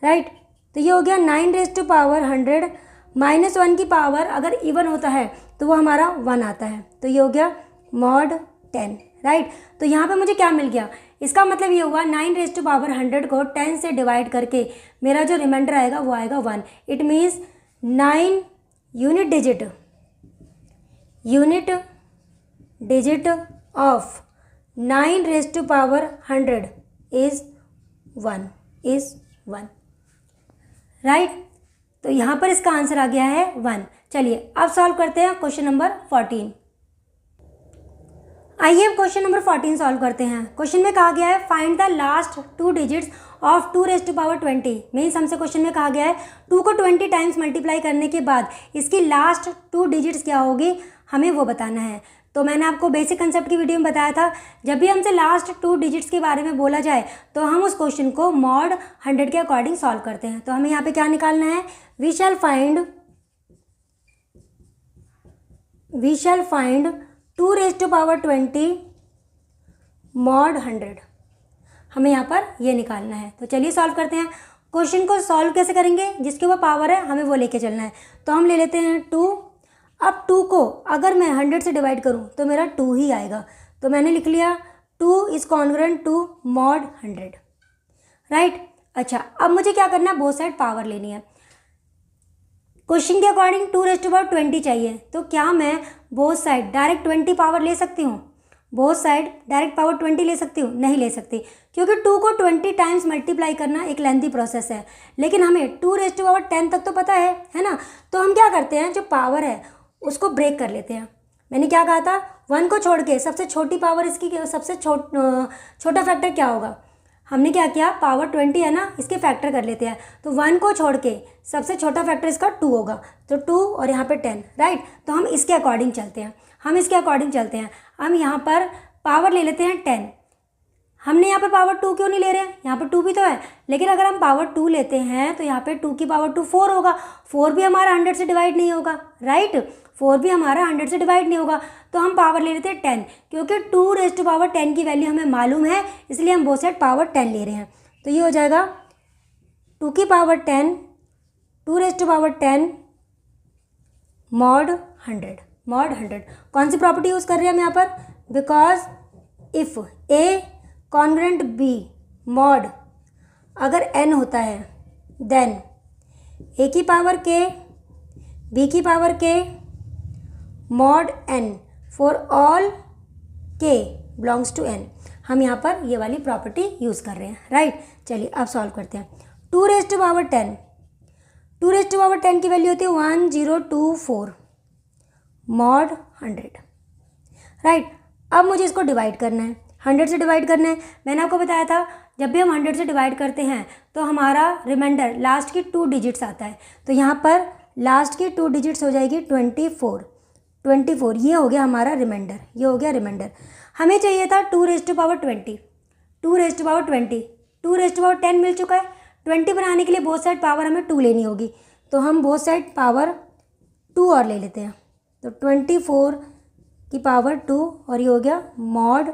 [SPEAKER 1] राइट। तो ये हो गया 9 रेज़ टू पावर 100, -1 की पावर अगर इवन होता है तो वो हमारा 1 आता है। तो ये हो गया मॉड 10, राइट। तो यहाँ पे मुझे क्या मिल गया, इसका मतलब ये हुआ 9 रेज़ टू पावर 100 को 10 से डिवाइड करके मेरा जो रिमाइंडर आएगा वो आएगा 1। It means 9 unit digit of 9 raise to power 100 is 1, right. तो यहाँ पर इसका आंसर आ गया है 1। चलिए अब सॉल्व करते हैं क्वेश्चन नंबर 14। आइए अब क्वेश्चन नंबर 14 सॉल्व करते हैं। क्वेश्चन में कहा गया है find the last 2 digits of 2 raise to power 20। मेन हमसे क्वेश्चन में कहा गया है 2 को 20 टाइम्स मल्टीप्लाई करने के बाद इसकी लास्ट 2 डिजिट्स क्या होगी, हमें वो बताना है। तो मैंने आपको बेसिक कंसेप्ट की वीडियो में बताया था, जब भी हमसे लास्ट 2 डिजिट्स के बारे में बोला जाए तो हम उस क्वेश्चन को मॉड 100 के अकॉर्डिंग सॉल्व करते हैं। तो हमें यहाँ पे क्या निकालना है, we shall find 2 raise to power 20 mod 100, हमें यहाँ पर ये निकालना है। तो चलिए सॉल्व करते हैं। क्वेश्चन को सॉल्व कैसे करेंगे, जिसके ऊपर पावर है हमें वो लेके चलना है। तो हम ले लेते हैं 2। अब 2 को अगर मैं 100 से डिवाइड करूँ तो मेरा 2 ही आएगा। तो मैंने लिख लिया 2 is congruent to mod 100, right. अच्छा, अब मुझे क्या करना है, बोथ साइड पावर लेनी है। क्वेश्चन के अकॉर्डिंग 2 रेज़ टू पावर 20 चाहिए, तो क्या मैं बोथ साइड डायरेक्ट 20 पावर ले सकती हूँ? बोथ साइड डायरेक्ट पावर 20 ले सकती हूँ? नहीं ले सकती, क्योंकि 2 को 20 टाइम्स मल्टीप्लाई करना एक लेंथी प्रोसेस है। लेकिन हमें 2 रेज़ टू पावर 10 तक तो पता है ना। तो हम क्या करते हैं, जो पावर है उसको ब्रेक कर लेते हैं। मैंने क्या कहा था, 1 को छोड़ के सबसे छोटी पावर इसकी सबसे छोटा फैक्टर क्या होगा, हमने क्या किया, पावर 20 है ना, इसके फैक्टर कर लेते हैं। तो 1 को छोड़ के सबसे छोटा फैक्टर इसका 2 होगा, तो 2 और यहाँ पे 10, राइट। तो हम इसके अकॉर्डिंग चलते हैं, हम यहाँ पर पावर ले लेते हैं 10। हमने यहाँ पे पावर 2 क्यों नहीं ले रहे हैं, यहाँ पे 2 भी तो है, लेकिन अगर हम पावर 2 लेते हैं तो यहाँ पे 2 की पावर 2 4 होगा। 4 भी हमारा 100 से डिवाइड नहीं होगा, राइट। 4 भी हमारा 100 से डिवाइड नहीं होगा। तो हम पावर ले लेते हैं 10, क्योंकि 2 रेज़ टू पावर 10 की वैल्यू हमें मालूम है, इसलिए हम बोथ साइड पावर 10 ले रहे हैं। तो ये हो जाएगा 2 की पावर 10, 2 रेज़ टू पावर 10 मॉड 100। कौन सी प्रॉपर्टी यूज़ कर रहे हैं हम यहाँ पर, because if A congruent B mod अगर n होता है, देन a की पावर k b की power k mod n for all k belongs to n। हम यहाँ पर ये वाली प्रॉपर्टी यूज़ कर रहे हैं, राइट। चलिए अब सॉल्व करते हैं। 2 raise to power 10, 2 raise to power 10 की वैल्यू होती है 1024 मॉड 100, राइट। अब मुझे इसको डिवाइड करना है, 100 से डिवाइड करना है। मैंने आपको बताया था जब भी हम 100 से डिवाइड करते हैं तो हमारा रिमाइंडर लास्ट की 2 डिजिट्स आता है। तो यहाँ पर लास्ट की 2 डिजिट्स हो जाएगी 24, ये हो गया हमारा रिमाइंडर, हमें चाहिए था 2 raise to power 20, 2 raise to power 20, 2 raise to power 10 मिल चुका है। 20 बनाने के लिए बोथ साइड पावर हमें 2 लेनी होगी, तो हम बोथ साइड पावर 2 और ले लेते हैं। तो 24 की पावर 2 और ये हो गया मॉड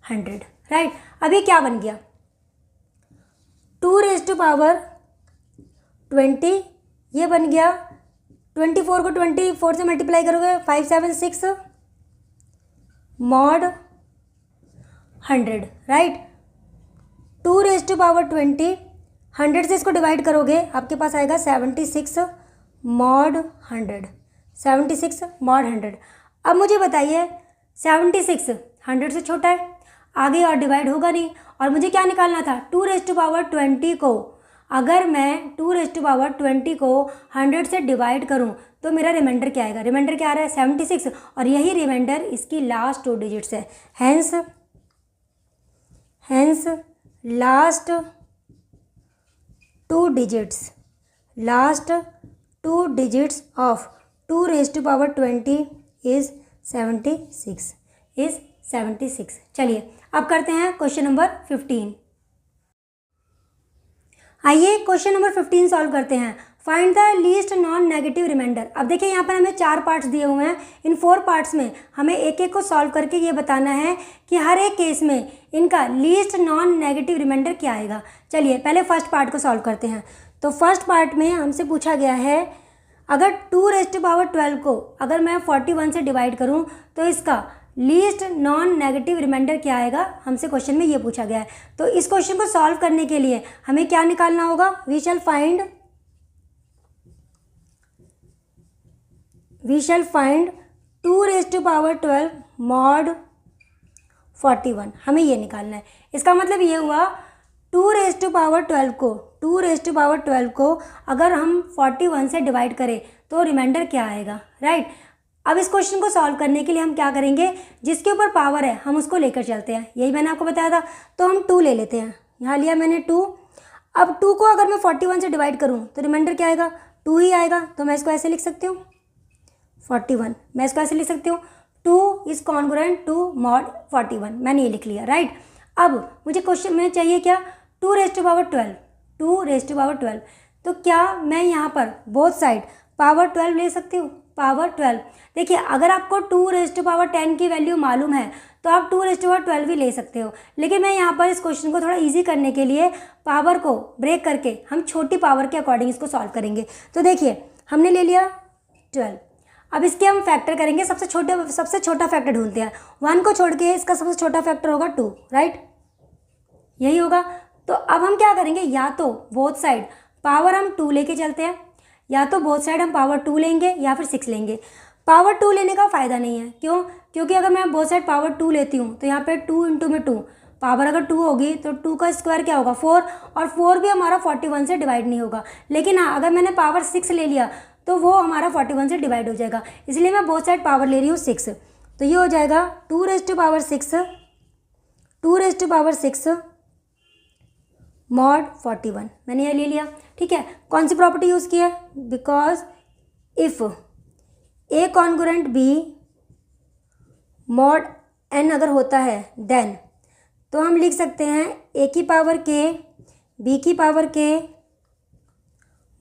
[SPEAKER 1] 100, राइट। अब ये क्या बन गया, 2 रेज़ टू पावर 20, ये बन गया 24 को 24 से मल्टीप्लाई करोगे 576 mod 100, right. 2 raise to power 20, 100 से इसको डिवाइड करोगे आपके पास आएगा 76 मॉड 100। अब मुझे बताइए 76 100 से छोटा है, आगे और डिवाइड होगा नहीं। और मुझे क्या निकालना था, 2 रेज़ टू पावर 20 को अगर मैं 2 रेज़ टू पावर 20 को 100 से डिवाइड करूं तो मेरा रिमाइंडर क्या आएगा, रिमाइंडर क्या आ रहा है 76, और यही रिमाइंडर इसकी लास्ट 2 डिजिट्स है। Hence last 2 digits of 2 raise to power 20 is 76। चलिए अब करते हैं क्वेश्चन नंबर 15। आइए क्वेश्चन नंबर 15 सॉल्व करते हैं। Find the least non negative remainder. अब देखिए यहाँ पर हमें 4 पार्ट्स दिए हुए हैं, इन 4 पार्ट्स में हमें एक एक को सॉल्व करके ये बताना है कि हर एक केस में इनका लीस्ट नॉन नेगेटिव रिमाइंडर क्या आएगा। चलिए पहले फर्स्ट पार्ट को सॉल्व करते हैं। तो फर्स्ट पार्ट में हमसे पूछा गया है अगर 2 रेज़ टू पावर 12 को अगर मैं 41 से डिवाइड करूं तो इसका लीस्ट नॉन नेगेटिव रिमाइंडर क्या आएगा, हमसे क्वेश्चन में ये पूछा गया है। तो इस क्वेश्चन को सॉल्व करने के लिए हमें क्या निकालना होगा, we shall find 2 raise to power 12 mod 41, हमें ये निकालना है। इसका मतलब ये हुआ 2 रेज़ टू पावर 12 को अगर हम 41 से डिवाइड करें तो रिमाइंडर क्या आएगा, राइट। अब इस क्वेश्चन को सॉल्व करने के लिए हम क्या करेंगे, जिसके ऊपर पावर है हम उसको लेकर चलते हैं, यही मैंने आपको बताया था। तो हम 2 ले लेते हैं, यहाँ लिया मैंने 2। अब 2 को अगर मैं 41 से डिवाइड करूँ तो रिमाइंडर क्या आएगा, 2 ही आएगा। तो मैं इसको ऐसे लिख सकती हूँ 41, मैं इसको ऐसे लिख सकती हूँ 2 इज कॉन्ग्रुएंट टू मॉड 41, मैंने ये लिख लिया, राइट। अब मुझे क्वेश्चन में चाहिए क्या, 2 raise to power 12, 2 raise to power 12। तो क्या मैं यहाँ पर बोथ साइड पावर 12 ले सकती हूँ, पावर 12। देखिए अगर आपको 2 रेज़ टू पावर 10 की वैल्यू मालूम है तो आप 2 रेज़ टू पावर 12 भी ले सकते हो, लेकिन मैं यहाँ पर इस क्वेश्चन को थोड़ा इजी करने के लिए पावर को ब्रेक करके हम छोटी पावर के अकॉर्डिंग इसको सॉल्व करेंगे। तो देखिए हमने ले लिया 12, अब इसके हम फैक्टर करेंगे, सबसे छोटा फैक्टर ढूंढते हैं। 1 को छोड़ के इसका सबसे छोटा फैक्टर होगा 2, राइट, यही होगा। तो अब हम क्या करेंगे, या तो बोथ साइड पावर हम 2 लेके चलते हैं, या तो बोथ साइड हम पावर 2 लेंगे या फिर 6 लेंगे। पावर 2 लेने का फ़ायदा नहीं है, क्यों, क्योंकि अगर मैं बोथ साइड पावर 2 लेती हूँ तो यहाँ पे 2 इंटू में 2, पावर अगर 2 होगी तो 2 का स्क्वायर क्या होगा 4, और 4 भी हमारा 41 से डिवाइड नहीं होगा। लेकिन हाँ अगर मैंने पावर 6 ले लिया तो वो हमारा 41 से डिवाइड हो जाएगा, इसलिए मैं बोथ साइड पावर ले रही हूँ 6। तो ये हो जाएगा 2 raise to power 6, 2 raise to power 6 mod 41, मैंने ये ले लिया, ठीक है। कौन सी प्रॉपर्टी यूज़ की है, because if A congruent B mod N अगर होता है देन, तो हम लिख सकते हैं ए की पावर के बी की power K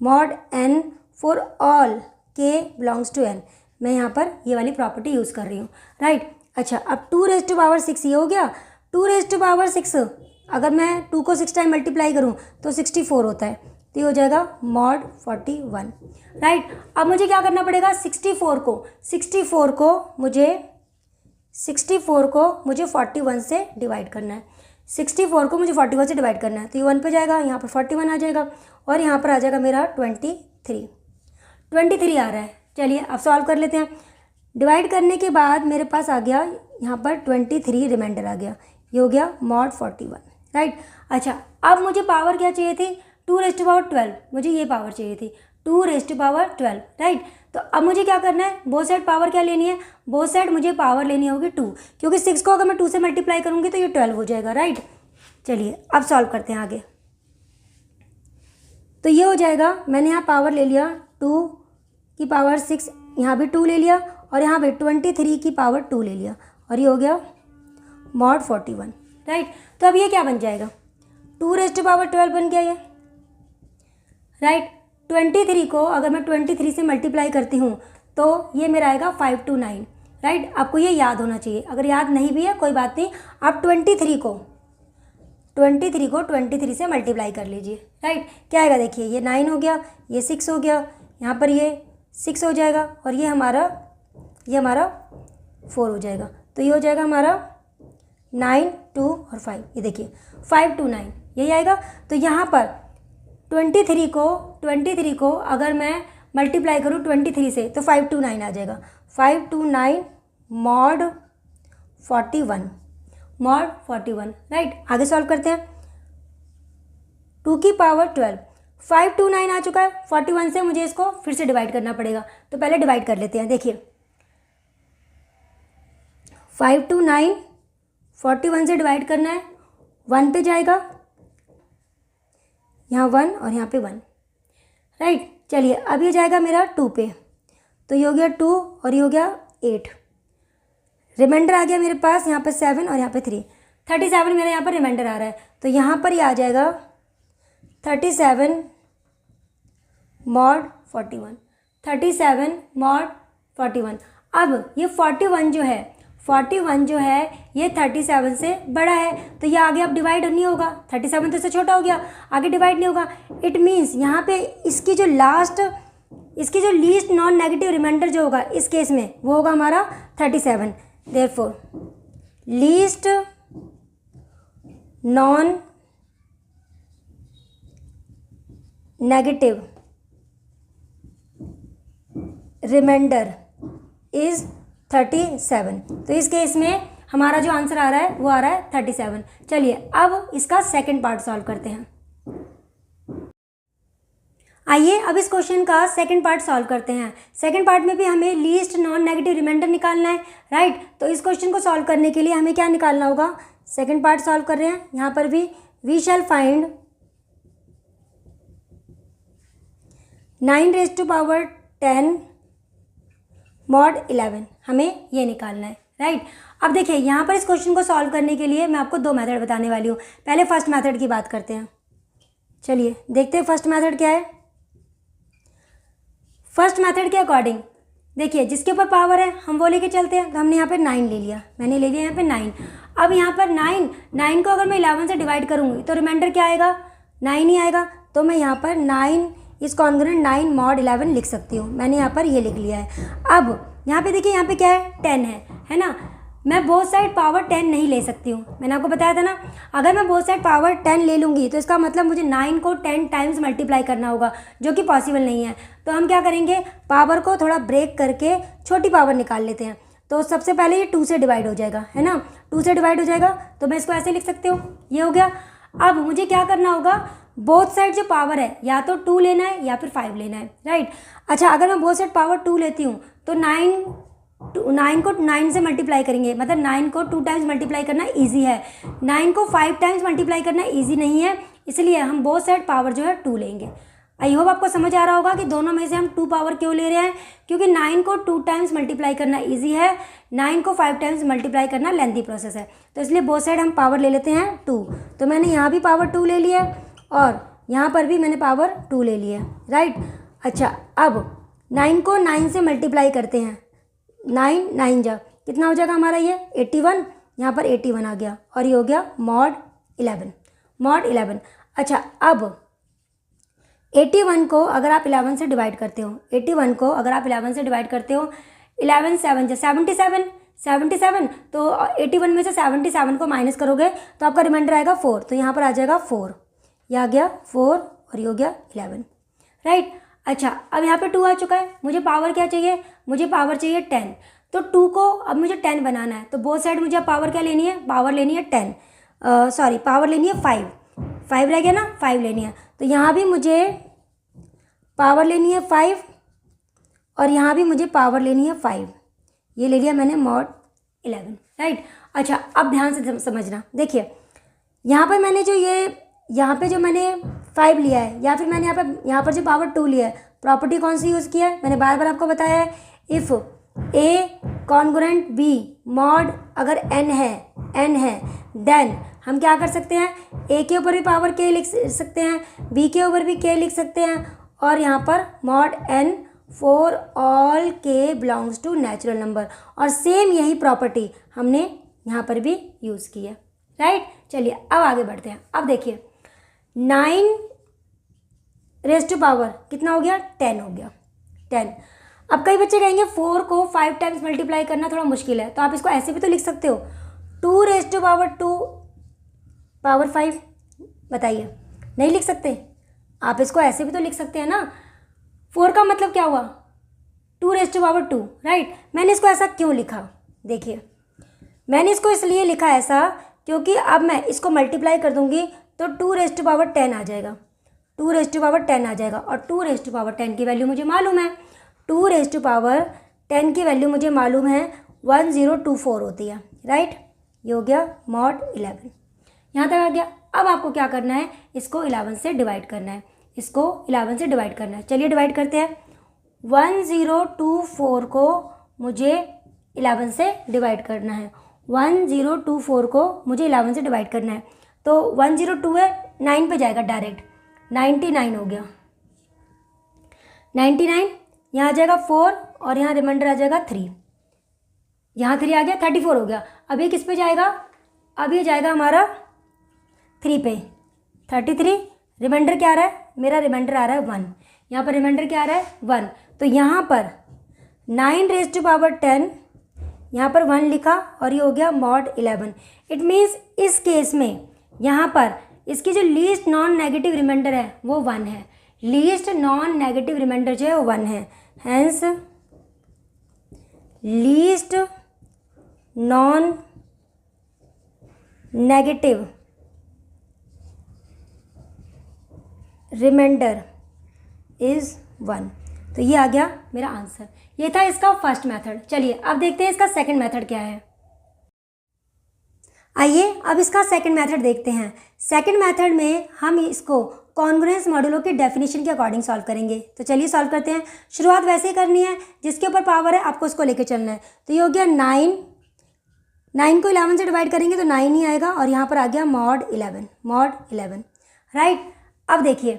[SPEAKER 1] mod N for all K belongs to N. मैं यहाँ पर ये वाली प्रॉपर्टी यूज़ कर रही हूँ, राइट। अच्छा अब 2 रेज़ टू पावर 6 ये हो गया। 2 रेज़ टू पावर 6 अगर मैं 2 को 6 टाइम मल्टीप्लाई करूँ तो 64 होता है, तो ये हो जाएगा मॉड 41, राइट। अब मुझे क्या करना पड़ेगा, 64 को मुझे 41 से डिवाइड करना है, 64 को मुझे 41 से डिवाइड करना है। तो ये 1 पे जाएगा, यहाँ पर 41 आ जाएगा, और यहाँ पर आ जाएगा मेरा 23 आ रहा है। चलिए अब सॉल्व कर लेते हैं। डिवाइड करने के बाद मेरे पास आ गया यहाँ पर 23 रिमाइंडर आ गया, ये हो गया मॉड 41, राइट। अच्छा अब मुझे पावर क्या चाहिए थी, 2 रेज़ टू पावर 12, मुझे ये पावर चाहिए थी 2 रेज़ टू पावर 12, राइट। तो अब मुझे क्या करना है, बोथ साइड पावर क्या लेनी है, बोथ साइड मुझे पावर लेनी होगी 2, क्योंकि 6 को अगर मैं 2 से मल्टीप्लाई करूँगी तो ये 12 हो जाएगा, राइट। चलिए अब सॉल्व करते हैं आगे। तो ये हो जाएगा, मैंने यहाँ पावर ले लिया 2 की पावर 6, यहाँ भी 2 ले लिया, और यहाँ पे 23 की पावर 2 ले लिया, और ये हो गया मॉड 41, राइट। तो अब ये क्या बन जाएगा, 2 रेज़ टू पावर 12 बन गया ये, राइट। 23 को अगर मैं 23 से मल्टीप्लाई करती हूँ तो ये मेरा आएगा 529, राइट। आपको ये याद होना चाहिए, अगर याद नहीं भी है कोई बात नहीं, आप 23 को 23 से मल्टीप्लाई कर लीजिए, राइट। क्या आएगा, देखिए ये 9 हो गया, ये 6 हो गया, यहाँ पर ये 6 हो जाएगा, और ये हमारा 4 हो जाएगा। तो ये हो जाएगा हमारा 9, 2 और 5, ये देखिए 529 यही आएगा। तो यहाँ पर 23 को अगर मैं मल्टीप्लाई करूँ 23 से तो 529 आ जाएगा, 529 मॉड 41, राइट। आगे सॉल्व करते हैं। 2 की पावर 12, 529 आ चुका है, 41 से मुझे इसको फिर से डिवाइड करना पड़ेगा, तो पहले डिवाइड कर लेते हैं। देखिए 529 41 से डिवाइड करना है, 1 पे जाएगा, यहाँ 1 और यहाँ पे 1, राइट। चलिए अब ये जाएगा मेरा 2 पे, तो ये हो गया 2 और ये हो गया 8, रिमाइंडर आ गया मेरे पास यहाँ पे 7 और यहाँ पे 3, 37 मेरा यहाँ पर रिमाइंडर आ रहा है, तो यहाँ पर ये आ जाएगा 37 मॉड 41, 37 मॉड 41। अब ये 41 जो है ये 37 से बड़ा है, तो ये आगे अब डिवाइड नहीं होगा, 37 तो इससे छोटा हो गया, आगे डिवाइड नहीं होगा। इट मीन्स यहाँ पे इसकी जो लीस्ट नॉन नेगेटिव रिमाइंडर जो होगा इस केस में वो होगा हमारा 37। Therefore least non negative remainder is 37। तो इस केस में हमारा जो आंसर आ रहा है वो आ रहा है 37। चलिए अब इसका सेकंड पार्ट सॉल्व करते हैं। आइए अब इस क्वेश्चन का सेकंड पार्ट सॉल्व करते हैं। सेकंड पार्ट में भी हमें लीस्ट नॉन नेगेटिव रिमाइंडर निकालना है, राइट। तो इस क्वेश्चन को सॉल्व करने के लिए हमें क्या निकालना होगा, सेकंड पार्ट सॉल्व कर रहे हैं। यहाँ पर भी वी शैल फाइंड 9⁻10 mod 11, हमें ये निकालना है, राइट। अब देखिए यहाँ पर इस क्वेश्चन को सॉल्व करने के लिए मैं आपको दो मेथड बताने वाली हूँ। पहले फर्स्ट मेथड की बात करते हैं। चलिए देखते हैं फर्स्ट मेथड क्या है। फर्स्ट मेथड के अकॉर्डिंग देखिए जिसके ऊपर पावर है हम वो लेके चलते हैं। तो हमने यहाँ पे 9 ले लिया, मैंने ले लिया यहाँ पे 9। अब यहाँ पर 9 को अगर मैं 11 से डिवाइड करूँगी तो रिमाइंडर क्या आएगा, 9 ही आएगा। तो मैं यहाँ पर 9 इस कॉन्ग्रुएंट 9 mod 11 लिख सकती हूँ। मैंने यहाँ पर ये लिख लिया है। अब यहाँ पे देखिए यहाँ पे क्या है, 10 है ना। मैं बोथ साइड पावर 10 नहीं ले सकती हूँ, मैंने आपको बताया था ना। अगर मैं बोथ साइड पावर 10 ले लूँगी तो इसका मतलब मुझे 9 को 10 टाइम्स मल्टीप्लाई करना होगा, जो कि पॉसिबल नहीं है। तो हम क्या करेंगे, पावर को थोड़ा ब्रेक करके छोटी पावर निकाल लेते हैं। तो सबसे पहले ये 2 से डिवाइड हो जाएगा, है ना। 2 से डिवाइड हो जाएगा तो मैं इसको ऐसे लिख सकती हूँ, ये हो गया। अब मुझे क्या करना होगा, बोथ साइड जो पावर है या तो 2 लेना है या फिर 5 लेना है, राइट। अच्छा अगर मैं बोथ साइड पावर 2 लेती हूँ तो 9 को 9 से मल्टीप्लाई करेंगे, मतलब 9 को 2 टाइम्स मल्टीप्लाई करना ईजी है। 9 को 5 टाइम्स मल्टीप्लाई करना ईजी नहीं है, इसलिए हम बोथ साइड पावर जो है 2 लेंगे। आई होप आपको समझ आ रहा होगा कि दोनों में से हम 2 पावर क्यों ले रहे हैं, क्योंकि 9 को 2 टाइम्स मल्टीप्लाई करना ईजी है, 9 को 5 टाइम्स मल्टीप्लाई करना लेंथी प्रोसेस है। तो इसलिए बोथ साइड हम पावर ले लेते हैं 2। तो मैंने यहाँ भी पावर 2 ले लिया और यहाँ पर भी मैंने पावर 2 ले लिया, राइट। अच्छा अब 9 को 9 से मल्टीप्लाई करते हैं, 9 9 जा कितना हो जाएगा हमारा, ये 81। यहाँ पर 81 आ गया और ये हो गया mod 11। अच्छा अब 81 को अगर आप 11 से डिवाइड करते हो, 81 को अगर आप 11 से डिवाइड करते हो, 11 7 जा 77, तो 81 में से 77 को माइनस करोगे तो आपका रिमाइंडर आएगा 4। तो यहाँ पर आ जाएगा 4, यह आ गया 4 और ये हो गया 11, राइट। अच्छा अब यहाँ पे 2 आ चुका है, मुझे पावर क्या चाहिए, मुझे पावर चाहिए 10। तो 2 को अब मुझे 10 बनाना है, तो बोथ साइड मुझे पावर क्या लेनी है, पावर लेनी है 10, पावर लेनी है 5 रह गया ना, 5 लेनी है। तो यहाँ भी मुझे पावर लेनी है 5 और यहाँ भी मुझे पावर लेनी है 5, ये ले लिया मैंने mod 11, राइट। अच्छा अब ध्यान से समझना, देखिए यहाँ पर मैंने यहाँ पे जो मैंने 5 लिया है या फिर मैंने यहाँ पर जो पावर 2 लिया है, प्रॉपर्टी कौन सी यूज़ किया है, मैंने बार बार आपको बताया है, if A congruent B mod अगर n है देन हम क्या कर सकते हैं, ए के ऊपर भी पावर k लिख सकते हैं, बी के ऊपर भी k लिख सकते हैं, और यहाँ पर mod n for all k belongs to natural number. और सेम यही प्रॉपर्टी हमने यहाँ पर भी यूज़ की है, राइट। चलिए अब आगे बढ़ते हैं। अब देखिए 9 रेज़ टू पावर कितना हो गया, 10 हो गया, 10। अब कई बच्चे कहेंगे 4 को 5 टाइम्स मल्टीप्लाई करना थोड़ा मुश्किल है, तो आप इसको ऐसे भी तो लिख सकते हो, 2 रेज़ टू पावर 2 पावर 5। बताइए नहीं लिख सकते, आप इसको ऐसे भी तो लिख सकते हैं ना। 4 का मतलब क्या हुआ, 2 रेज़ टू पावर 2, राइट। मैंने इसको ऐसा क्यों लिखा, देखिए मैंने इसको इसलिए लिखा ऐसा क्योंकि अब मैं इसको मल्टीप्लाई कर दूंगी तो 2 रेज़ टू पावर 10 आ जाएगा, 2 रेज़ टू पावर 10 आ जाएगा। और 2 रेज़ टू पावर 10 की वैल्यू मुझे मालूम है, 2 रेज़ टू पावर 10 की वैल्यू मुझे मालूम है 1024 होती है, राइट। ये हो गया mod 11, यहाँ तक आ गया। अब आपको क्या करना है, इसको 11 से डिवाइड करना है, इसको 11 से डिवाइड करना है। चलिए डिवाइड करते हैं। 1024 को मुझे 11 से डिवाइड करना है, 1024 को मुझे 11 से डिवाइड करना है। तो 102 है, 9 पे जाएगा डायरेक्ट, 99 हो गया, 99। यहाँ आ जाएगा 4 और यहाँ रिमाइंडर आ जाएगा 3, यहाँ 3 आ गया, 34 हो गया। अब ये किस पे जाएगा, अब ये जाएगा हमारा 3 पे, 33। रिमाइंडर क्या आ रहा है, मेरा रिमाइंडर आ रहा है 1, यहाँ पर रिमाइंडर क्या आ रहा है 1। तो यहाँ पर 9 रेज़ टू पावर 10, यहाँ पर 1 लिखा और ये हो गया mod 11। इट मीन्स इस केस में यहाँ पर इसकी जो लीस्ट नॉन नेगेटिव रिमाइंडर है वो 1 है, लीस्ट नॉन नेगेटिव रिमाइंडर जो है वो 1 है। Hence least non negative remainder is 1। तो ये आ गया मेरा आंसर। ये था इसका फर्स्ट मेथड। चलिए अब देखते हैं इसका सेकंड मेथड क्या है। आइए अब इसका सेकंड मेथड देखते हैं। सेकंड मेथड में हम इसको कॉन्ग्रुएंस मॉडुलो के डेफिनेशन के अकॉर्डिंग सॉल्व करेंगे। तो चलिए सॉल्व करते हैं। शुरुआत वैसे ही करनी है, जिसके ऊपर पावर है आपको उसको लेके चलना है। तो ये हो गया 9 को 11 से डिवाइड करेंगे तो 9 ही आएगा, और यहाँ पर आ गया मॉड 11 राइट। अब देखिए,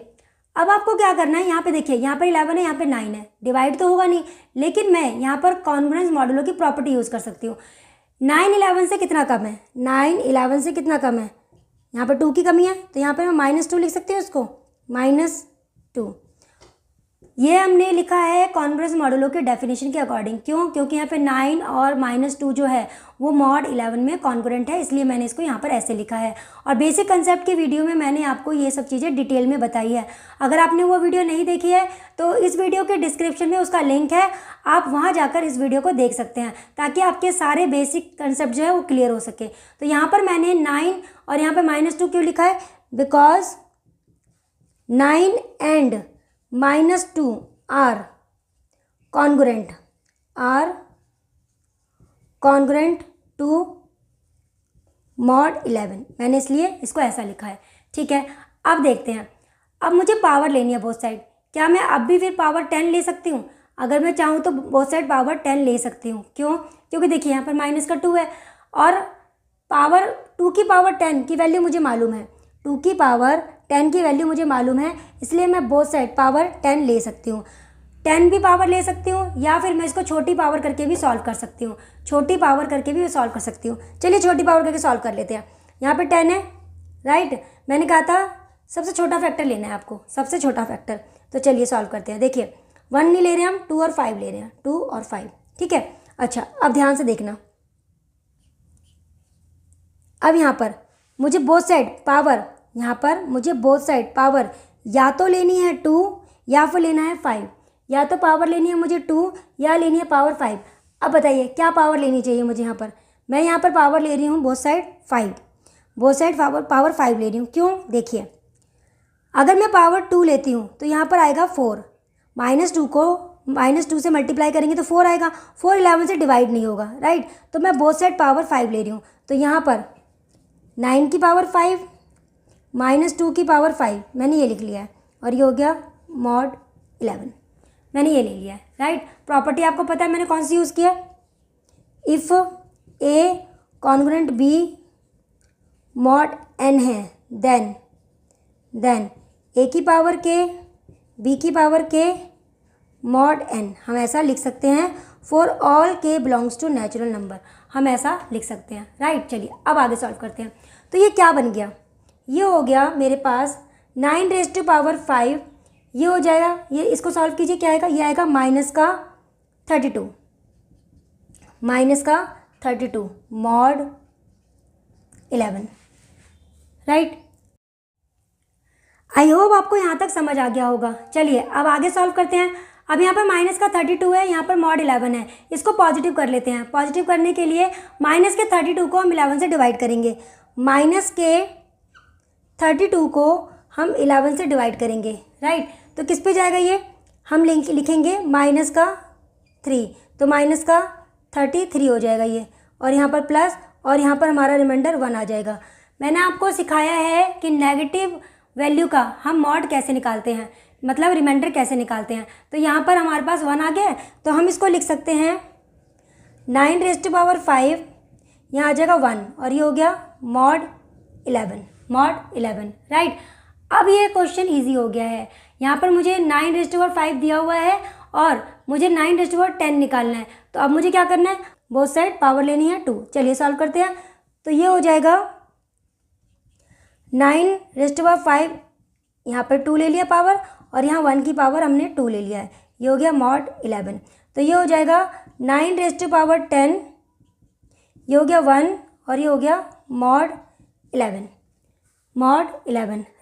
[SPEAKER 1] अब आपको क्या करना है, यहाँ पे देखिए, यहाँ पर 11 है, यहाँ पे 9 है, डिवाइड तो होगा नहीं, लेकिन मैं यहाँ पर कॉन्ग्रुएंस मॉडुलो की प्रॉपर्टी यूज़ कर सकती हूँ। 9 11 से कितना कम है, 9 11 से कितना कम है, यहाँ पर 2 की कमी है, तो यहाँ पर मैं -2 लिख सकती हूँ इसको, -2। ये हमने लिखा है कॉन्ग्रुएंस मॉडुलो के डेफिनेशन के अकॉर्डिंग। क्यों? क्योंकि यहाँ पे 9 और -2 जो है वो मॉड 11 में कॉन्ग्रुएंट है, इसलिए मैंने इसको यहाँ पर ऐसे लिखा है। और बेसिक कंसेप्ट की वीडियो में मैंने आपको ये सब चीज़ें डिटेल में बताई है। अगर आपने वो वीडियो नहीं देखी है तो इस वीडियो के डिस्क्रिप्शन में उसका लिंक है, आप वहाँ जाकर इस वीडियो को देख सकते हैं, ताकि आपके सारे बेसिक कंसेप्ट जो है वो क्लियर हो सके। तो यहाँ पर मैंने 9 और यहाँ पर -2 क्यों लिखा है? Because 9 and -2 are congruent to mod 11, मैंने इसलिए इसको ऐसा लिखा है। ठीक है, अब देखते हैं। अब मुझे पावर लेनी है बोथ साइड। क्या मैं अब भी फिर पावर 10 ले सकती हूँ? अगर मैं चाहूँ तो बोथ साइड पावर 10 ले सकती हूँ। क्यों? क्योंकि देखिए यहाँ पर -2 है, और पावर 2 की पावर 10 की वैल्यू मुझे मालूम है, 2 की पावर 10 की वैल्यू मुझे मालूम है, इसलिए मैं बोथ साइड पावर 10 ले सकती हूँ। 10 भी पावर ले सकती हूँ, या फिर मैं इसको छोटी पावर करके भी सॉल्व कर सकती हूँ, छोटी पावर करके भी सॉल्व कर सकती हूँ। चलिए छोटी पावर करके सॉल्व कर लेते हैं। यहाँ पे 10 है, राइट। मैंने कहा था सबसे छोटा फैक्टर लेना है आपको, सबसे छोटा फैक्टर। तो चलिए सॉल्व करते हैं। देखिए 1 नहीं ले रहे हम, 2 और 5 ले रहे हैं, 2 और 5। ठीक है, अच्छा अब ध्यान से देखना। अब यहाँ पर मुझे बोथ साइड पावर, यहाँ पर मुझे बोथ साइड पावर या तो लेनी है 2 या फिर लेना है 5, या तो पावर लेनी है मुझे 2 या लेनी है पावर 5। अब बताइए क्या पावर लेनी चाहिए मुझे यहाँ पर? मैं यहाँ पर पावर ले रही हूँ both side 5, both side power 5 ले रही हूँ। क्यों? देखिए अगर मैं पावर 2 लेती हूँ तो यहाँ पर आएगा 4, -2 को -2 से मल्टीप्लाई करेंगे तो 4 आएगा, 4 11 से डिवाइड नहीं होगा, राइट। तो मैं बोथ साइड पावर 5 ले रही हूँ, तो यहाँ पर 9 की पावर 5 -2 की पावर 5 मैंने ये लिख लिया है, और ये हो गया मॉड 11, मैंने ये ले लिया है, राइट। प्रॉपर्टी आपको पता है मैंने कौन सी यूज़ किया? If A congruent B mod n है, देन ए की पावर k बी की पावर k मॉड n, हम ऐसा लिख सकते हैं। For all k belongs to natural number, हम ऐसा लिख सकते हैं, राइट। चलिए अब आगे सॉल्व करते हैं। तो ये क्या बन गया? ये हो गया मेरे पास 9⁵, ये हो जाएगा, ये इसको सॉल्व कीजिए, क्या आएगा? ये आएगा -32 मॉड 11, राइट। आई होप आपको यहाँ तक समझ आ गया होगा। चलिए अब आगे सॉल्व करते हैं। अब यहाँ पर -32 है, यहाँ पर मॉड 11 है, इसको पॉजिटिव कर लेते हैं। पॉजिटिव करने के लिए -32 को हम 11 से डिवाइड करेंगे, -32 को हम 11 से डिवाइड करेंगे, राइट। तो किस पे जाएगा ये? हम लिखेंगे -3, तो -33 हो जाएगा ये, और यहाँ पर प्लस, और यहाँ पर हमारा रिमाइंडर 1 आ जाएगा। मैंने आपको सिखाया है कि नेगेटिव वैल्यू का हम मॉड कैसे निकालते हैं, मतलब रिमाइंडर कैसे निकालते हैं। तो यहाँ पर हमारे पास 1 आ गया है, तो हम इसको लिख सकते हैं 9⁵, यहाँ आ जाएगा 1, और ये हो गया मॉड 11, राइट। अब ये क्वेश्चन इजी हो गया है। यहाँ पर मुझे 9⁵ दिया हुआ है और मुझे 9⁻10 निकालना है। तो अब मुझे क्या करना है? बोथ साइड पावर लेनी है 2। चलिए सॉल्व करते हैं। तो ये हो जाएगा 9⁵, यहाँ पर 2 ले लिया पावर, और यहाँ 1 की पावर हमने 2 ले लिया है, ये हो गया मॉड 11। तो ये हो जाएगा 9⁻10, ये हो गया 1, और ये हो गया मॉड 11,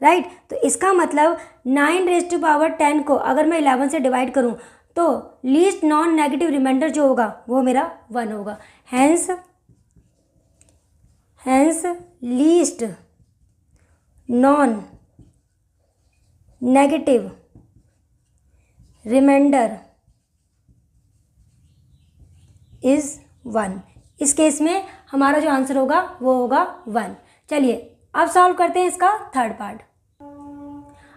[SPEAKER 1] राइट। तो इसका मतलब 9⁻10 को अगर मैं 11 से डिवाइड करूं तो लीस्ट नॉन नेगेटिव रिमाइंडर जो होगा वो मेरा 1 होगा। Hence least non negative remainder is 1। इस केस में हमारा जो आंसर होगा वो होगा 1। चलिए अब सॉल्व करते हैं इसका थर्ड पार्ट।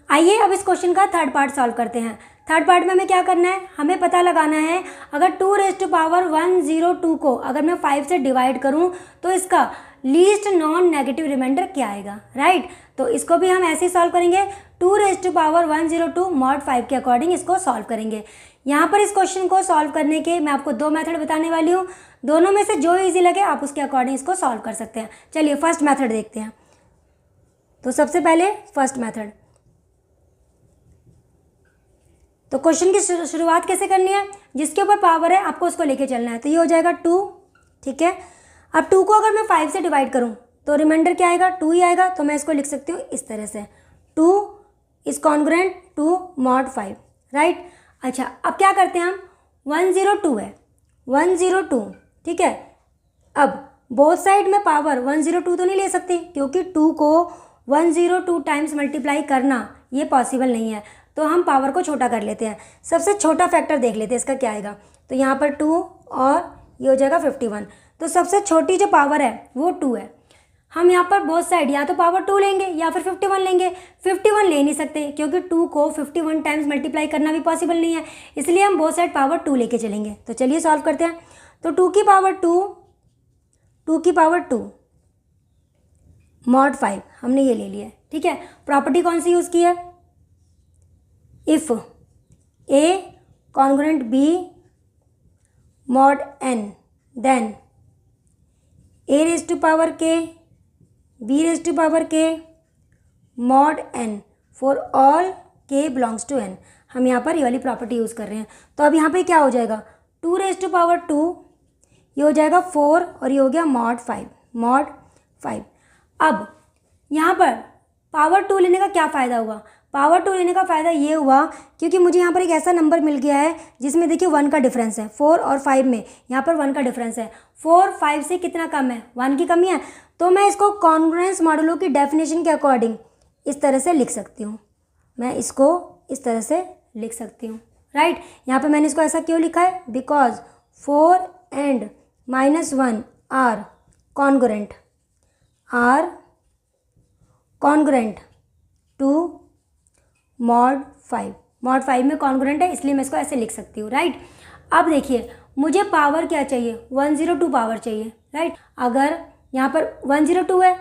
[SPEAKER 1] आइए अब इस क्वेश्चन का थर्ड पार्ट सॉल्व करते हैं। थर्ड पार्ट में हमें क्या करना है, हमें पता लगाना है अगर 2⁻102 को अगर मैं 5 से डिवाइड करूं तो इसका लीस्ट नॉन नेगेटिव रिमाइंडर क्या आएगा, राइट। तो इसको भी हम ऐसे ही सॉल्व करेंगे, 2⁻102 mod 5 के अकॉर्डिंग इसको सॉल्व करेंगे। यहाँ पर इस क्वेश्चन को सॉल्व करने के मैं आपको 2 मेथड बताने वाली हूँ, दोनों में से जो इजी लगे आप उसके अकॉर्डिंग इसको सॉल्व कर सकते हैं। चलिए फर्स्ट मेथड देखते हैं। तो सबसे पहले फर्स्ट मेथड, तो क्वेश्चन की शुरुआत कैसे करनी है, जिसके ऊपर पावर है आपको उसको लेके चलना है। तो ये हो जाएगा 2, ठीक है। अब 2 को अगर मैं 5 से डिवाइड करूं तो रिमाइंडर क्या आएगा, 2 ही आएगा। तो मैं इसको लिख सकती हूँ इस तरह से, 2 is congruent to mod 5, right. अच्छा अब क्या करते हैं हम, 102 है, 102, ठीक है। अब बोथ साइड में पावर 102 तो नहीं ले सकती, क्योंकि 2 को 102 टाइम्स मल्टीप्लाई करना ये पॉसिबल नहीं है। तो हम पावर को छोटा कर लेते हैं, सबसे छोटा फैक्टर देख लेते हैं इसका क्या आएगा। तो यहाँ पर 2 और ये हो जाएगा 51। तो सबसे छोटी जो पावर है वो 2 है। हम यहाँ पर बोथ साइड या तो पावर 2 लेंगे या फिर 51 लेंगे। 51 ले नहीं सकते क्योंकि 2 को 51 टाइम्स मल्टीप्लाई करना भी पॉसिबल नहीं है, इसलिए हम बोथ साइड पावर 2 लेके चलेंगे। तो चलिए सॉल्व करते हैं। तो 2 की पावर 2 mod 5 हमने ये ले लिया है, ठीक है। प्रॉपर्टी कौन सी यूज़ की है, if A congruent B mod n then A raised to power k B raised to power k mod n for all k belongs to n। हम यहाँ पर ये वाली प्रॉपर्टी यूज़ कर रहे हैं। तो अब यहाँ पे क्या हो जाएगा, 2 raised to power 2, ये हो जाएगा 4 और ये हो गया mod 5। अब यहाँ पर पावर 2 लेने का क्या फ़ायदा हुआ, पावर 2 लेने का फ़ायदा ये हुआ क्योंकि मुझे यहाँ पर एक ऐसा नंबर मिल गया है जिसमें देखिए 1 का डिफरेंस है, 4 और 5 में यहाँ पर 1 का डिफरेंस है। 4 5 से कितना कम है, 1 की कमी है। तो मैं इसको कॉन्ग्रुएंस मॉडुलो की डेफिनेशन के अकॉर्डिंग इस तरह से लिख सकती हूँ, मैं इसको इस तरह से लिख सकती हूँ, राइट। यहाँ पर मैंने इसको ऐसा क्यों लिखा है, because 4 and -1 are congruent to mod 5 में कॉन्ग्रुएंट है, इसलिए मैं इसको ऐसे लिख सकती हूँ, राइट। अब देखिए मुझे पावर क्या चाहिए, 102 पावर चाहिए, राइट। अगर यहाँ पर 102 है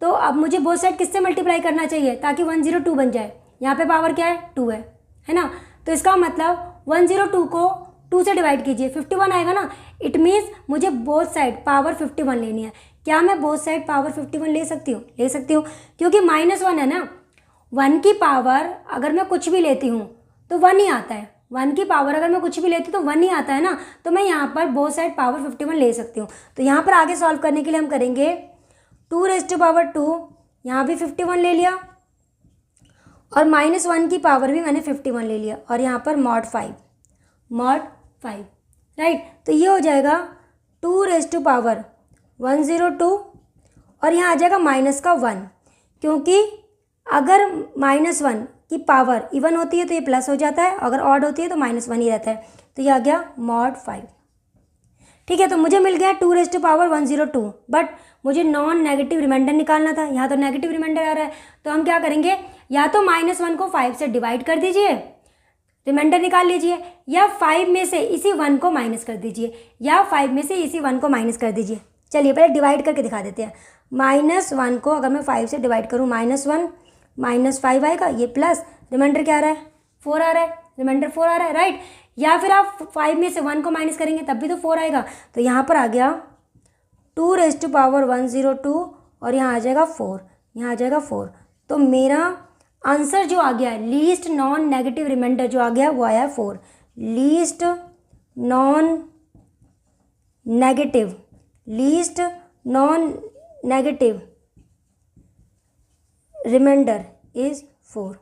[SPEAKER 1] तो अब मुझे बोथ साइड किससे मल्टीप्लाई करना चाहिए ताकि 102 बन जाए। यहाँ पे पावर क्या है, 2 है ना। तो इसका मतलब 102 को 2 से डिवाइड कीजिए, 51 आएगा ना। इट मीन्स मुझे बोथ साइड पावर 51 लेनी है। क्या मैं बोथ साइड पावर 51 ले सकती हूँ, ले सकती हूँ, क्योंकि -1 है ना। 1 की पावर अगर मैं कुछ भी लेती हूँ तो 1 ही आता है, 1 की पावर अगर मैं कुछ भी लेती हूँ तो 1 ही आता है ना। तो मैं यहाँ पर बोथ साइड पावर 51 ले सकती हूँ। तो यहाँ पर आगे सॉल्व करने के लिए हम करेंगे 2 raised to power 2, यहाँ भी 51 ले लिया और -1 की पावर भी मैंने 51 ले लिया और यहाँ पर mod 5, राइट। तो ये हो जाएगा 2 raised to power 102 और यहाँ आ जाएगा माइनस का 1, क्योंकि अगर -1 की पावर इवन होती है तो ये प्लस हो जाता है, अगर ऑड होती है तो -1 ही रहता है। तो ये आ गया mod 5, ठीक है। तो मुझे मिल गया 2 raised to power 102, बट मुझे नॉन नेगेटिव रिमाइंडर निकालना था। यहाँ तो नेगेटिव रिमाइंडर आ रहा है, तो हम क्या करेंगे, या तो -1 को 5 से डिवाइड कर दीजिए, रिमाइंडर निकाल लीजिए, या 5 में से इसी 1 को माइनस कर दीजिए, चलिए पहले डिवाइड करके दिखा देते हैं। -1 को अगर मैं 5 से डिवाइड करूँ, -1 -5 आएगा, ये प्लस रिमाइंडर क्या आ रहा है, 4 आ रहा है, रिमाइंडर 4 आ रहा है, राइट। या फिर आप 5 में से 1 को माइनस करेंगे तब भी तो 4 आएगा। तो यहाँ पर आ गया 2 raised to power 102 और यहाँ आ जाएगा 4, तो मेरा आंसर जो आ गया है, लीस्ट नॉन नेगेटिव रिमाइंडर जो आ गया वो आया है 4। Least non negative remainder is 4,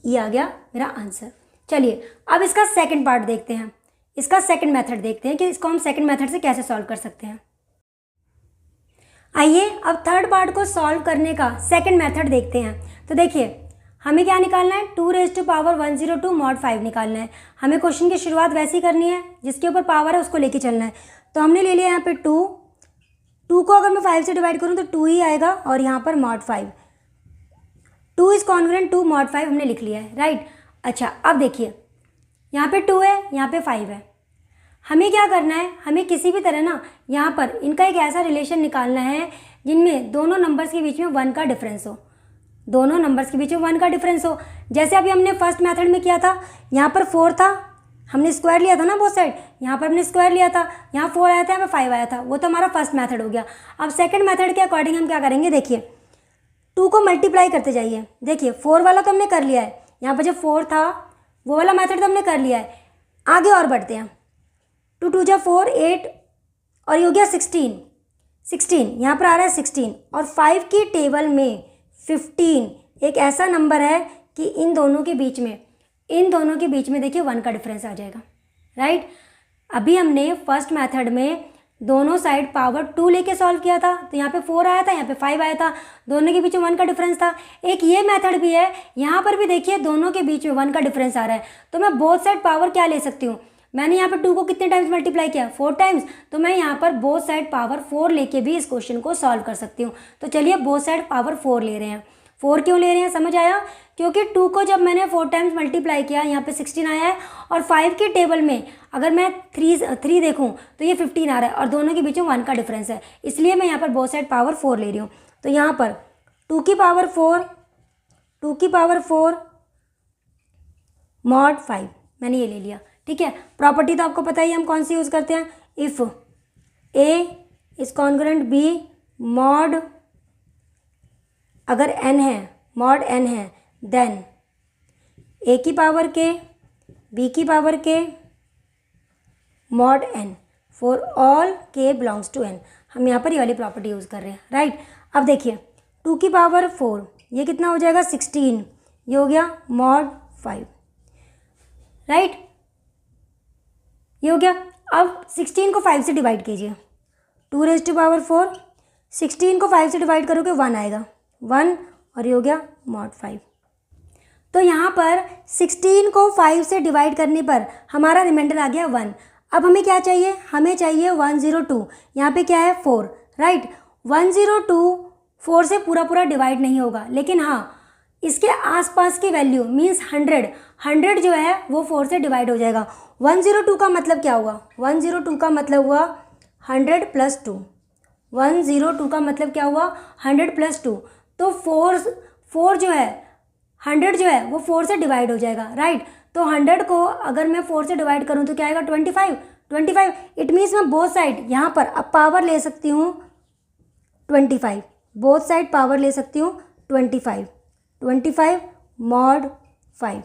[SPEAKER 1] ये आ गया मेरा आंसर। चलिए अब इसका सेकंड पार्ट देखते हैं, इसका सेकंड मेथड देखते हैं कि इसको हम सेकंड मेथड से कैसे सॉल्व कर सकते हैं। आइए अब थर्ड पार्ट को सॉल्व करने का सेकंड मेथड देखते हैं। तो देखिए हमें क्या निकालना है, 2⁻102 mod 5 निकालना है। हमें क्वेश्चन की शुरुआत वैसी करनी है, जिसके ऊपर पावर है उसको लेके चलना है। तो हमने ले लिया यहाँ पे 2 को अगर मैं 5 से डिवाइड करूँ तो 2 ही आएगा, और यहाँ पर mod 5, 2 is congruent to mod 5 हमने लिख लिया है, राइट। अच्छा, अब देखिए यहाँ पे 2 है, यहाँ पे 5 है। हमें क्या करना है, हमें किसी भी तरह ना यहाँ पर इनका एक ऐसा रिलेशन निकालना है जिनमें दोनों नंबर्स के बीच में 1 का डिफरेंस हो, दोनों नंबर्स के बीच में 1 का डिफरेंस हो। जैसे अभी हमने फर्स्ट मेथड में किया था, यहाँ पर 4 था, हमने स्क्वायर लिया था ना बोथ साइड, यहाँ पर हमने स्क्वायर लिया था, यहाँ 4 आया था, यहाँ पर 5 आया था, वो तो हमारा फर्स्ट मेथड हो गया। अब सेकंड मेथड के अकॉर्डिंग हम क्या करेंगे, देखिए 2 को मल्टीप्लाई करते जाइए। देखिए 4 वाला तो हमने कर लिया है, यहाँ पर जब 4 था वो वाला मेथड तो हमने कर लिया है। आगे और बढ़ते हैं, 2 2 जा 4, 8 और ये हो गया 16, यहाँ पर आ रहा है 16, और 5 की टेबल में 15 एक ऐसा नंबर है कि इन दोनों के बीच में देखिए 1 का डिफरेंस आ जाएगा, राइट। अभी हमने फर्स्ट मेथड में दोनों साइड पावर 2 लेके सॉल्व किया था, तो यहाँ पे 4 आया था, यहाँ पे 5 आया था, दोनों के बीच में 1 का डिफरेंस था। एक ये मेथड भी है, यहाँ पर भी देखिए दोनों के बीच में 1 का डिफरेंस आ रहा है, तो मैं बोथ साइड पावर क्या ले सकती हूँ, मैंने यहाँ पर 2 को कितने टाइम्स मल्टीप्लाई किया, 4 टाइम्स, तो मैं यहाँ पर बोथ साइड पावर 4 लेके भी इस क्वेश्चन को सॉल्व कर सकती हूँ। तो चलिए बोथ साइड पावर 4 ले रहे हैं। 4 क्यों ले रहे हैं, समझ आया, क्योंकि 2 को जब मैंने 4 टाइम्स मल्टीप्लाई किया यहाँ पे 16 आया है, और 5 की टेबल में अगर मैं 3 देखूँ तो ये 15 आ रहा है, और दोनों के बीच में 1 का डिफरेंस है, इसलिए मैं यहाँ पर बोथ साइड पावर 4 ले रही हूँ। तो यहाँ पर 2 की पावर 4 mod 5 मैंने ये ले लिया, ठीक है। प्रॉपर्टी तो आपको पता ही हम कौन सी यूज़ करते हैं, if A is congruent B mod, अगर n है, mod n है, देन A की पावर K B की power K mod n for all K belongs to n। हम यहाँ पर ये वाली प्रॉपर्टी यूज़ कर रहे हैं, राइट। अब देखिए 2 की पावर 4, ये कितना हो जाएगा 16, ये हो गया mod 5, राइट, ये हो गया। अब 16 को 5 से डिवाइड कीजिए, 2⁻4, 16 को 5 से डिवाइड करोगे 1 आएगा, 1, और ये हो गया mod 5। तो यहाँ पर 16 को 5 से डिवाइड करने पर हमारा रिमाइंडर आ गया 1। अब हमें क्या चाहिए, हमें चाहिए 102, यहाँ पे क्या है 4, राइट। 102 4 से पूरा डिवाइड नहीं होगा, लेकिन हाँ इसके आसपास की वैल्यू मीन्स 100 जो है वो 4 से डिवाइड हो जाएगा। 102 का मतलब क्या हुआ, 102 का मतलब हुआ 100 + 2, 102 का मतलब क्या हुआ 100 + 2, तो 4 जो है 100 जो है वो 4 से डिवाइड हो जाएगा, राइट। तो 100 को अगर मैं 4 से डिवाइड करूँ तो क्या आएगा 25, इट मीन्स मैं बोथ साइड यहाँ पर अब पावर ले सकती हूँ 25, बोथ साइड पावर ले सकती हूँ 25 mod 5,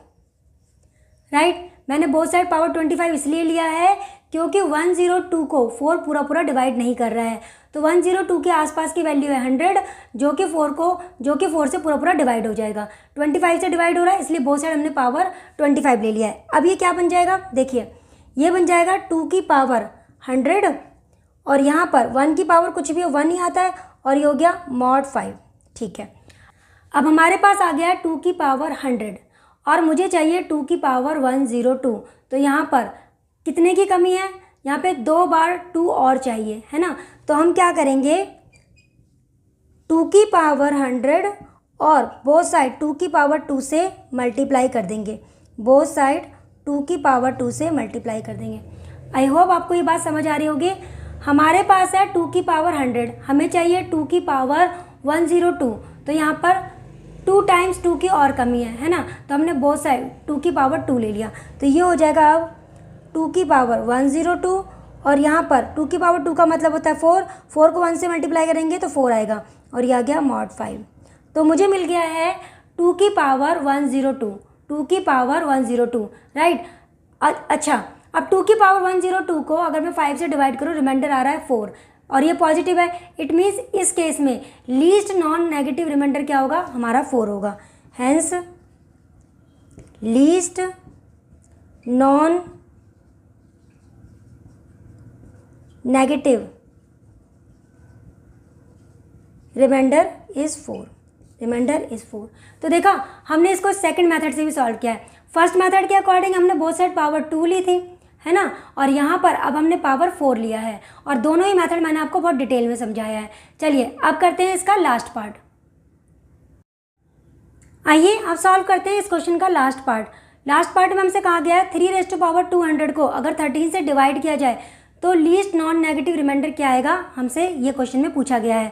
[SPEAKER 1] राइट। मैंने बोथ साइड पावर 25 इसलिए लिया है क्योंकि 102 को 4 पूरा डिवाइड नहीं कर रहा है, तो 102 के आसपास की वैल्यू है 100, जो कि 4 से पूरा डिवाइड हो जाएगा। 25 से डिवाइड हो रहा है, इसलिए बोथ साइड हमने पावर 25 ले लिया है। अब ये क्या बन जाएगा, देखिए ये बन जाएगा 2 की पावर 100, और यहाँ पर 1 की पावर कुछ भी 1 ही आता है, और ये हो गया mod 5, ठीक है। अब हमारे पास आ गया है 2 की पावर 100, और मुझे चाहिए 2 की पावर 102, तो यहाँ पर कितने की कमी है, यहाँ पे 2 बार 2 और चाहिए, है ना। तो हम क्या करेंगे, 2 की पावर 100 और बोथ साइड 2 की पावर 2 से मल्टीप्लाई कर देंगे, बोथ साइड 2 की पावर 2 से मल्टीप्लाई कर देंगे। आई होप आपको ये बात समझ आ रही होगी। हमारे पास है 2 की पावर 100, हमें चाहिए 2 की पावर 102, तो यहाँ पर 2 टाइम्स 2 की और कमी है ना, तो हमने बोथ साइड 2 की पावर 2 ले लिया, तो ये हो जाएगा अब 2 की पावर 102, और यहाँ पर 2 की पावर 2 का मतलब होता है 4 को 1 से मल्टीप्लाई करेंगे तो 4 आएगा, और ये आ गया mod 5। तो मुझे मिल गया है 2 की पावर 102, 2 की पावर 102, राइट। अच्छा, अब 2 की पावर 102 को अगर मैं 5 से डिवाइड करूँ, रिमाइंडर आ रहा है 4, और ये पॉजिटिव है, इट मीन्स इस केस में लीस्ट नॉन नेगेटिव रिमाइंडर क्या होगा, हमारा 4 होगा। Hence least non negative remainder is 4। Remainder is 4। तो देखा हमने इसको सेकंड मेथड से भी सॉल्व किया है। फर्स्ट मेथड के अकॉर्डिंग हमने बोथ साइड पावर 2 ली थी, है ना, और यहाँ पर अब हमने पावर 4 लिया है, और दोनों ही मेथड मैंने आपको बहुत डिटेल में समझाया है। चलिए अब करते हैं इसका लास्ट पार्ट। आइए अब सॉल्व करते हैं इस क्वेश्चन का लास्ट पार्ट। लास्ट पार्ट में हमसे कहा गया है 3⁻200 को अगर 13 से डिवाइड किया जाए तो लीस्ट नॉन नेगेटिव रिमाइंडर क्या आएगा, हमसे ये क्वेश्चन में पूछा गया है।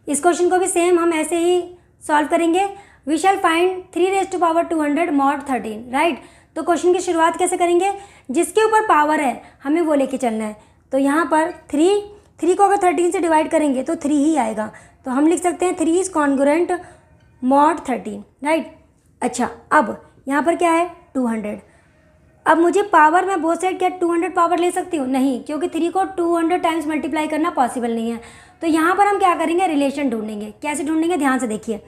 [SPEAKER 1] इस क्वेश्चन को भी सेम हम ऐसे ही सॉल्व करेंगे। We shall find 3⁻200 mod 13, right. तो क्वेश्चन की शुरुआत कैसे करेंगे, जिसके ऊपर पावर है हमें वो लेके चलना है। तो यहाँ पर 3 को अगर 13 से डिवाइड करेंगे तो 3 ही आएगा, तो हम लिख सकते हैं 3 इज कॉन्ग्रुएंट mod 13, राइट। अच्छा अब यहाँ पर क्या है 200। अब मुझे पावर में बोथ साइड क्या 200 पावर ले सकती हूँ, नहीं, क्योंकि 3 को 200 टाइम्स मल्टीप्लाई करना पॉसिबल नहीं है। तो यहाँ पर हम क्या करेंगे, रिलेशन ढूंढेंगे। कैसे ढूंढेंगे, ध्यान से देखिए।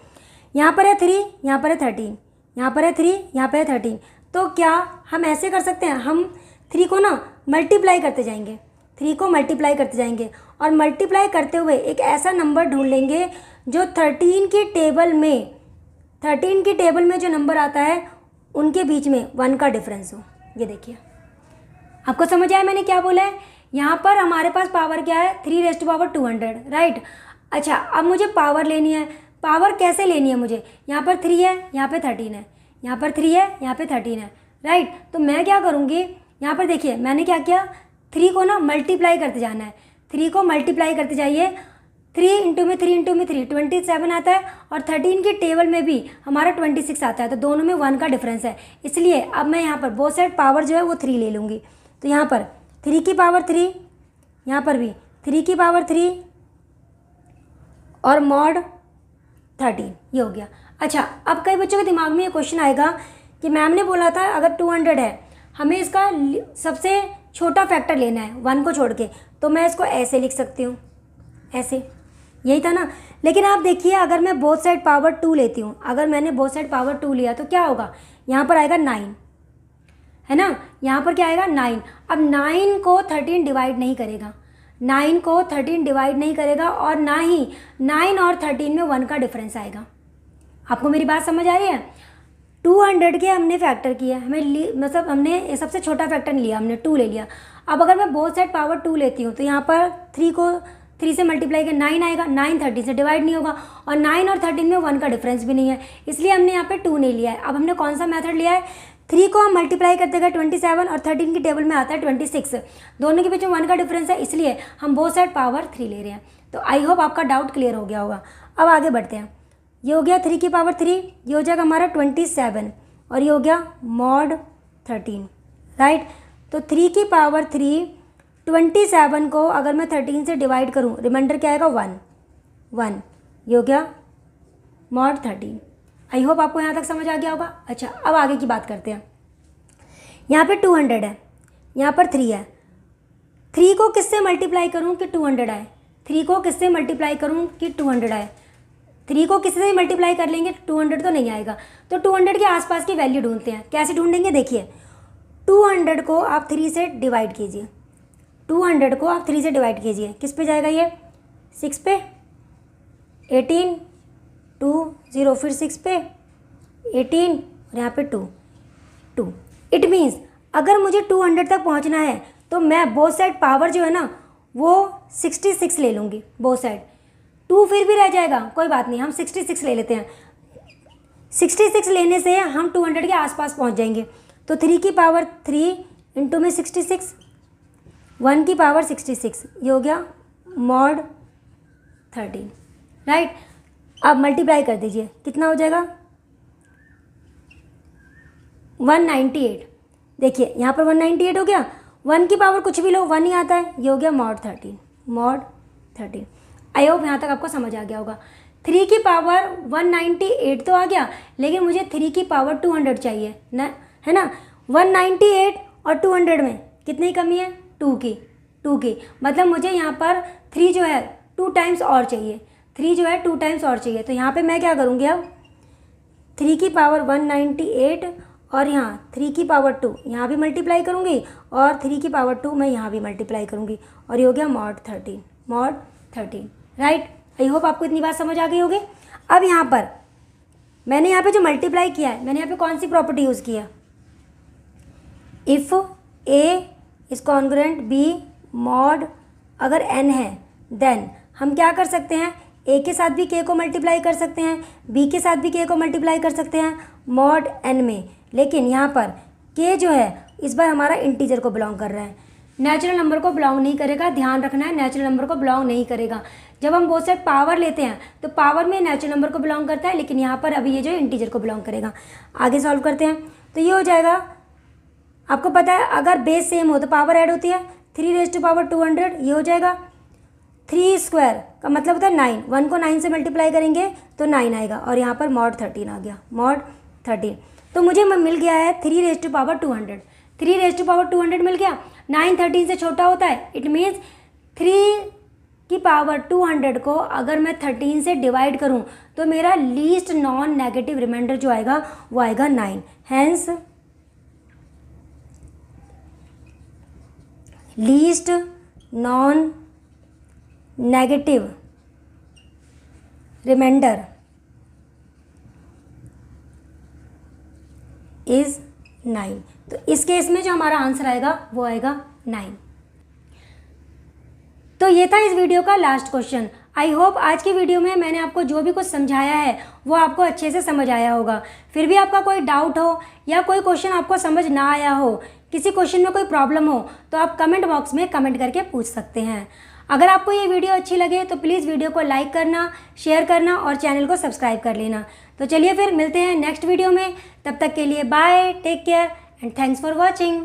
[SPEAKER 1] यहाँ पर है 3, यहाँ पर है 13, यहाँ पर है 3, यहाँ पर है 13। तो क्या हम ऐसे कर सकते हैं, हम 3 को ना मल्टीप्लाई करते जाएंगे, 3 को मल्टीप्लाई करते जाएंगे, और मल्टीप्लाई करते हुए एक ऐसा नंबर ढूंढ लेंगे जो 13 की टेबल में जो नंबर आता है उनके बीच में 1 का डिफरेंस हो। ये देखिए, आपको समझ आया मैंने क्या बोला है। यहाँ पर हमारे पास पावर क्या है 3⁻200, राइट। अच्छा अब मुझे पावर लेनी है। पावर कैसे लेनी है मुझे, यहाँ पर 3 है, यहाँ पे 13 है, यहाँ पर 3 है, यहाँ पे 13 है, राइट। तो मैं क्या करूँगी, यहाँ पर देखिए मैंने क्या किया, 3 को ना मल्टीप्लाई करते जाना है। 3 को मल्टीप्लाई करते जाइए, 3 × 3 × 3 27 आता है, और 13 की टेबल में भी हमारा 26 आता है, तो दोनों में 1 का डिफरेंस है। इसलिए अब मैं यहाँ पर बोथ साइड पावर जो है वो 3 ले लूँगी। तो यहाँ पर 3 की पावर 3, यहाँ पर भी 3 की पावर 3 और mod 13, ये हो गया। अच्छा अब कई बच्चों के दिमाग में ये क्वेश्चन आएगा कि मैम ने बोला था अगर 200 है हमें इसका सबसे छोटा फैक्टर लेना है 1 को छोड़ के, तो मैं इसको ऐसे लिख सकती हूँ, ऐसे, यही था ना। लेकिन आप देखिए अगर मैं बोथ साइड पावर 2 लेती हूँ, अगर मैंने बोथ साइड पावर 2 लिया तो क्या होगा, यहाँ पर आएगा 9, है ना, यहाँ पर क्या आएगा 9। अब 9 को 13 डिवाइड नहीं करेगा, 9 को 13 डिवाइड नहीं करेगा, और ना ही 9 और 13 में 1 का डिफरेंस आएगा। आपको मेरी बात समझ आ रही है। 200 के हमने फैक्टर किया, हमें मतलब हमने सबसे छोटा फैक्टर नहीं लिया, हमने 2 ले लिया। अब अगर मैं बोथ साइड पावर 2 लेती हूँ तो यहाँ पर 3 को 3 से मल्टीप्लाई कर 9 आएगा, 9 13 से डिवाइड नहीं होगा, और 9 और 13 में 1 का डिफरेंस भी नहीं है, इसलिए हमने यहाँ पे 2 नहीं लिया है। अब हमने कौन सा मेथड लिया है, 3 को हम मल्टीप्लाई करते गए 27, और 13 की टेबल में आता है 26, दोनों के बीच में 1 का डिफरेंस है, इसलिए हम बोथ साइड पावर 3 ले रहे हैं। तो आई होप आपका डाउट क्लियर हो गया होगा। अब आगे बढ़ते हैं। ये हो गया 3 की पावर 3, ये हो जाएगा हमारा 27, और ये हो गया mod 13, राइट। तो 3 की पावर 3 27 को अगर मैं 13 से डिवाइड करूं, रिमाइंडर क्या आएगा 1, ये हो गया mod 13। आई होप आपको यहाँ तक समझ आ गया होगा। अच्छा अब आगे की बात करते हैं। यहाँ पे 200 है, यहाँ पर 3 है, 3 को किससे मल्टीप्लाई करूँ कि 200 आए, 3 को किससे मल्टीप्लाई करूँ कि 200 आए, 3 को किसी से भी मल्टीप्लाई कर लेंगे 200 तो नहीं आएगा। तो 200 के आसपास की वैल्यू ढूंढते हैं। कैसे ढूंढेंगे, देखिए 200 को आप 3 से डिवाइड कीजिए, 200 को आप 3 से डिवाइड कीजिए, किस पे जाएगा ये 6 पे, 18 2 0, फिर 6 पे 18, और यहाँ पे 2। इट मीन्स अगर मुझे 200 तक पहुँचना है तो मैं बोथ साइड पावर जो है ना वो 66 ले लूँगी, बोथ साइड। 2 फिर भी रह जाएगा, कोई बात नहीं, हम 66 ले लेते हैं। 66 लेने से हम 200 के आसपास पहुंच जाएंगे। तो 3 की पावर 3 इंटू में 66, 1 की पावर 66, ये हो गया mod 13, राइट। अब मल्टीप्लाई कर दीजिए, कितना हो जाएगा 198। देखिए यहाँ पर 198 हो गया, 1 की पावर कुछ भी लो 1 ही आता है, ये हो गया mod 13। आई होप यहाँ तक आपको समझ आ गया होगा। 3 की पावर 198 तो आ गया, लेकिन मुझे 3 की पावर 200 चाहिए ना, है ना। 198 और 200 में कितनी कमी है, 2 की, मतलब मुझे यहाँ पर 3 जो है 2 टाइम्स और चाहिए, 3 जो है 2 टाइम्स और चाहिए। तो यहाँ पे मैं क्या करूँगी, अब 3 की पावर 198 और यहाँ 3 की पावर 2 यहाँ भी मल्टीप्लाई करूँगी, और 3 की पावर 2 मैं यहाँ भी मल्टीप्लाई करूँगी, और ये हो गया mod 13, राइट। आई होप आपको इतनी बात समझ आ गई होगी। अब यहाँ पर मैंने यहाँ पे जो मल्टीप्लाई किया है, मैंने यहाँ पे कौन सी प्रॉपर्टी यूज़ किया, if a is congruent B mod अगर n है, देन हम क्या कर सकते हैं, ए के साथ भी k को मल्टीप्लाई कर सकते हैं, बी के साथ भी k को मल्टीप्लाई कर सकते हैं मॉड n में। लेकिन यहाँ पर k जो है इस बार हमारा इंटीजर को बिलोंग कर रहा है, नेचुरल नंबर को बिलोंग नहीं करेगा। ध्यान रखना है, नेचुरल नंबर को बिलोंग नहीं करेगा। जब हम बोथ साइड पावर लेते हैं तो पावर में नेचुरल नंबर को बिलोंग करता है, लेकिन यहाँ पर अभी ये जो इंटीजर को बिलोंग करेगा। आगे सॉल्व करते हैं तो ये हो जाएगा, आपको पता है अगर बेस सेम हो तो पावर ऐड होती है, 3⁻²00 ये हो जाएगा। 3 स्क्वायर का मतलब होता है 9, 1 को 9 से मल्टीप्लाई करेंगे तो 9 आएगा, और यहाँ पर मॉड 13 आ गया, मॉड 13। तो मुझे मिल गया है 3⁻²200, 3⁻²200 मिल गया। 9 13 से छोटा होता है, इट मीन्स 3⁻²200 को अगर मैं 13 से डिवाइड करूँ तो मेरा लीस्ट नॉन नेगेटिव रिमाइंडर जो आएगा वो आएगा 9। Hence least non negative remainder is 9। तो इस केस में जो हमारा आंसर आएगा वो आएगा 9। तो ये था इस वीडियो का लास्ट क्वेश्चन। आई होप आज की वीडियो में मैंने आपको जो भी कुछ समझाया है वो आपको अच्छे से समझ आया होगा। फिर भी आपका कोई डाउट हो या कोई क्वेश्चन आपको समझ ना आया हो, किसी क्वेश्चन में कोई प्रॉब्लम हो, तो आप कमेंट बॉक्स में कमेंट करके पूछ सकते हैं। अगर आपको ये वीडियो अच्छी लगे तो प्लीज़ वीडियो को लाइक करना, शेयर करना और चैनल को सब्सक्राइब कर लेना। तो चलिए फिर मिलते हैं नेक्स्ट वीडियो में, तब तक के लिए bye, take care and thanks for watching.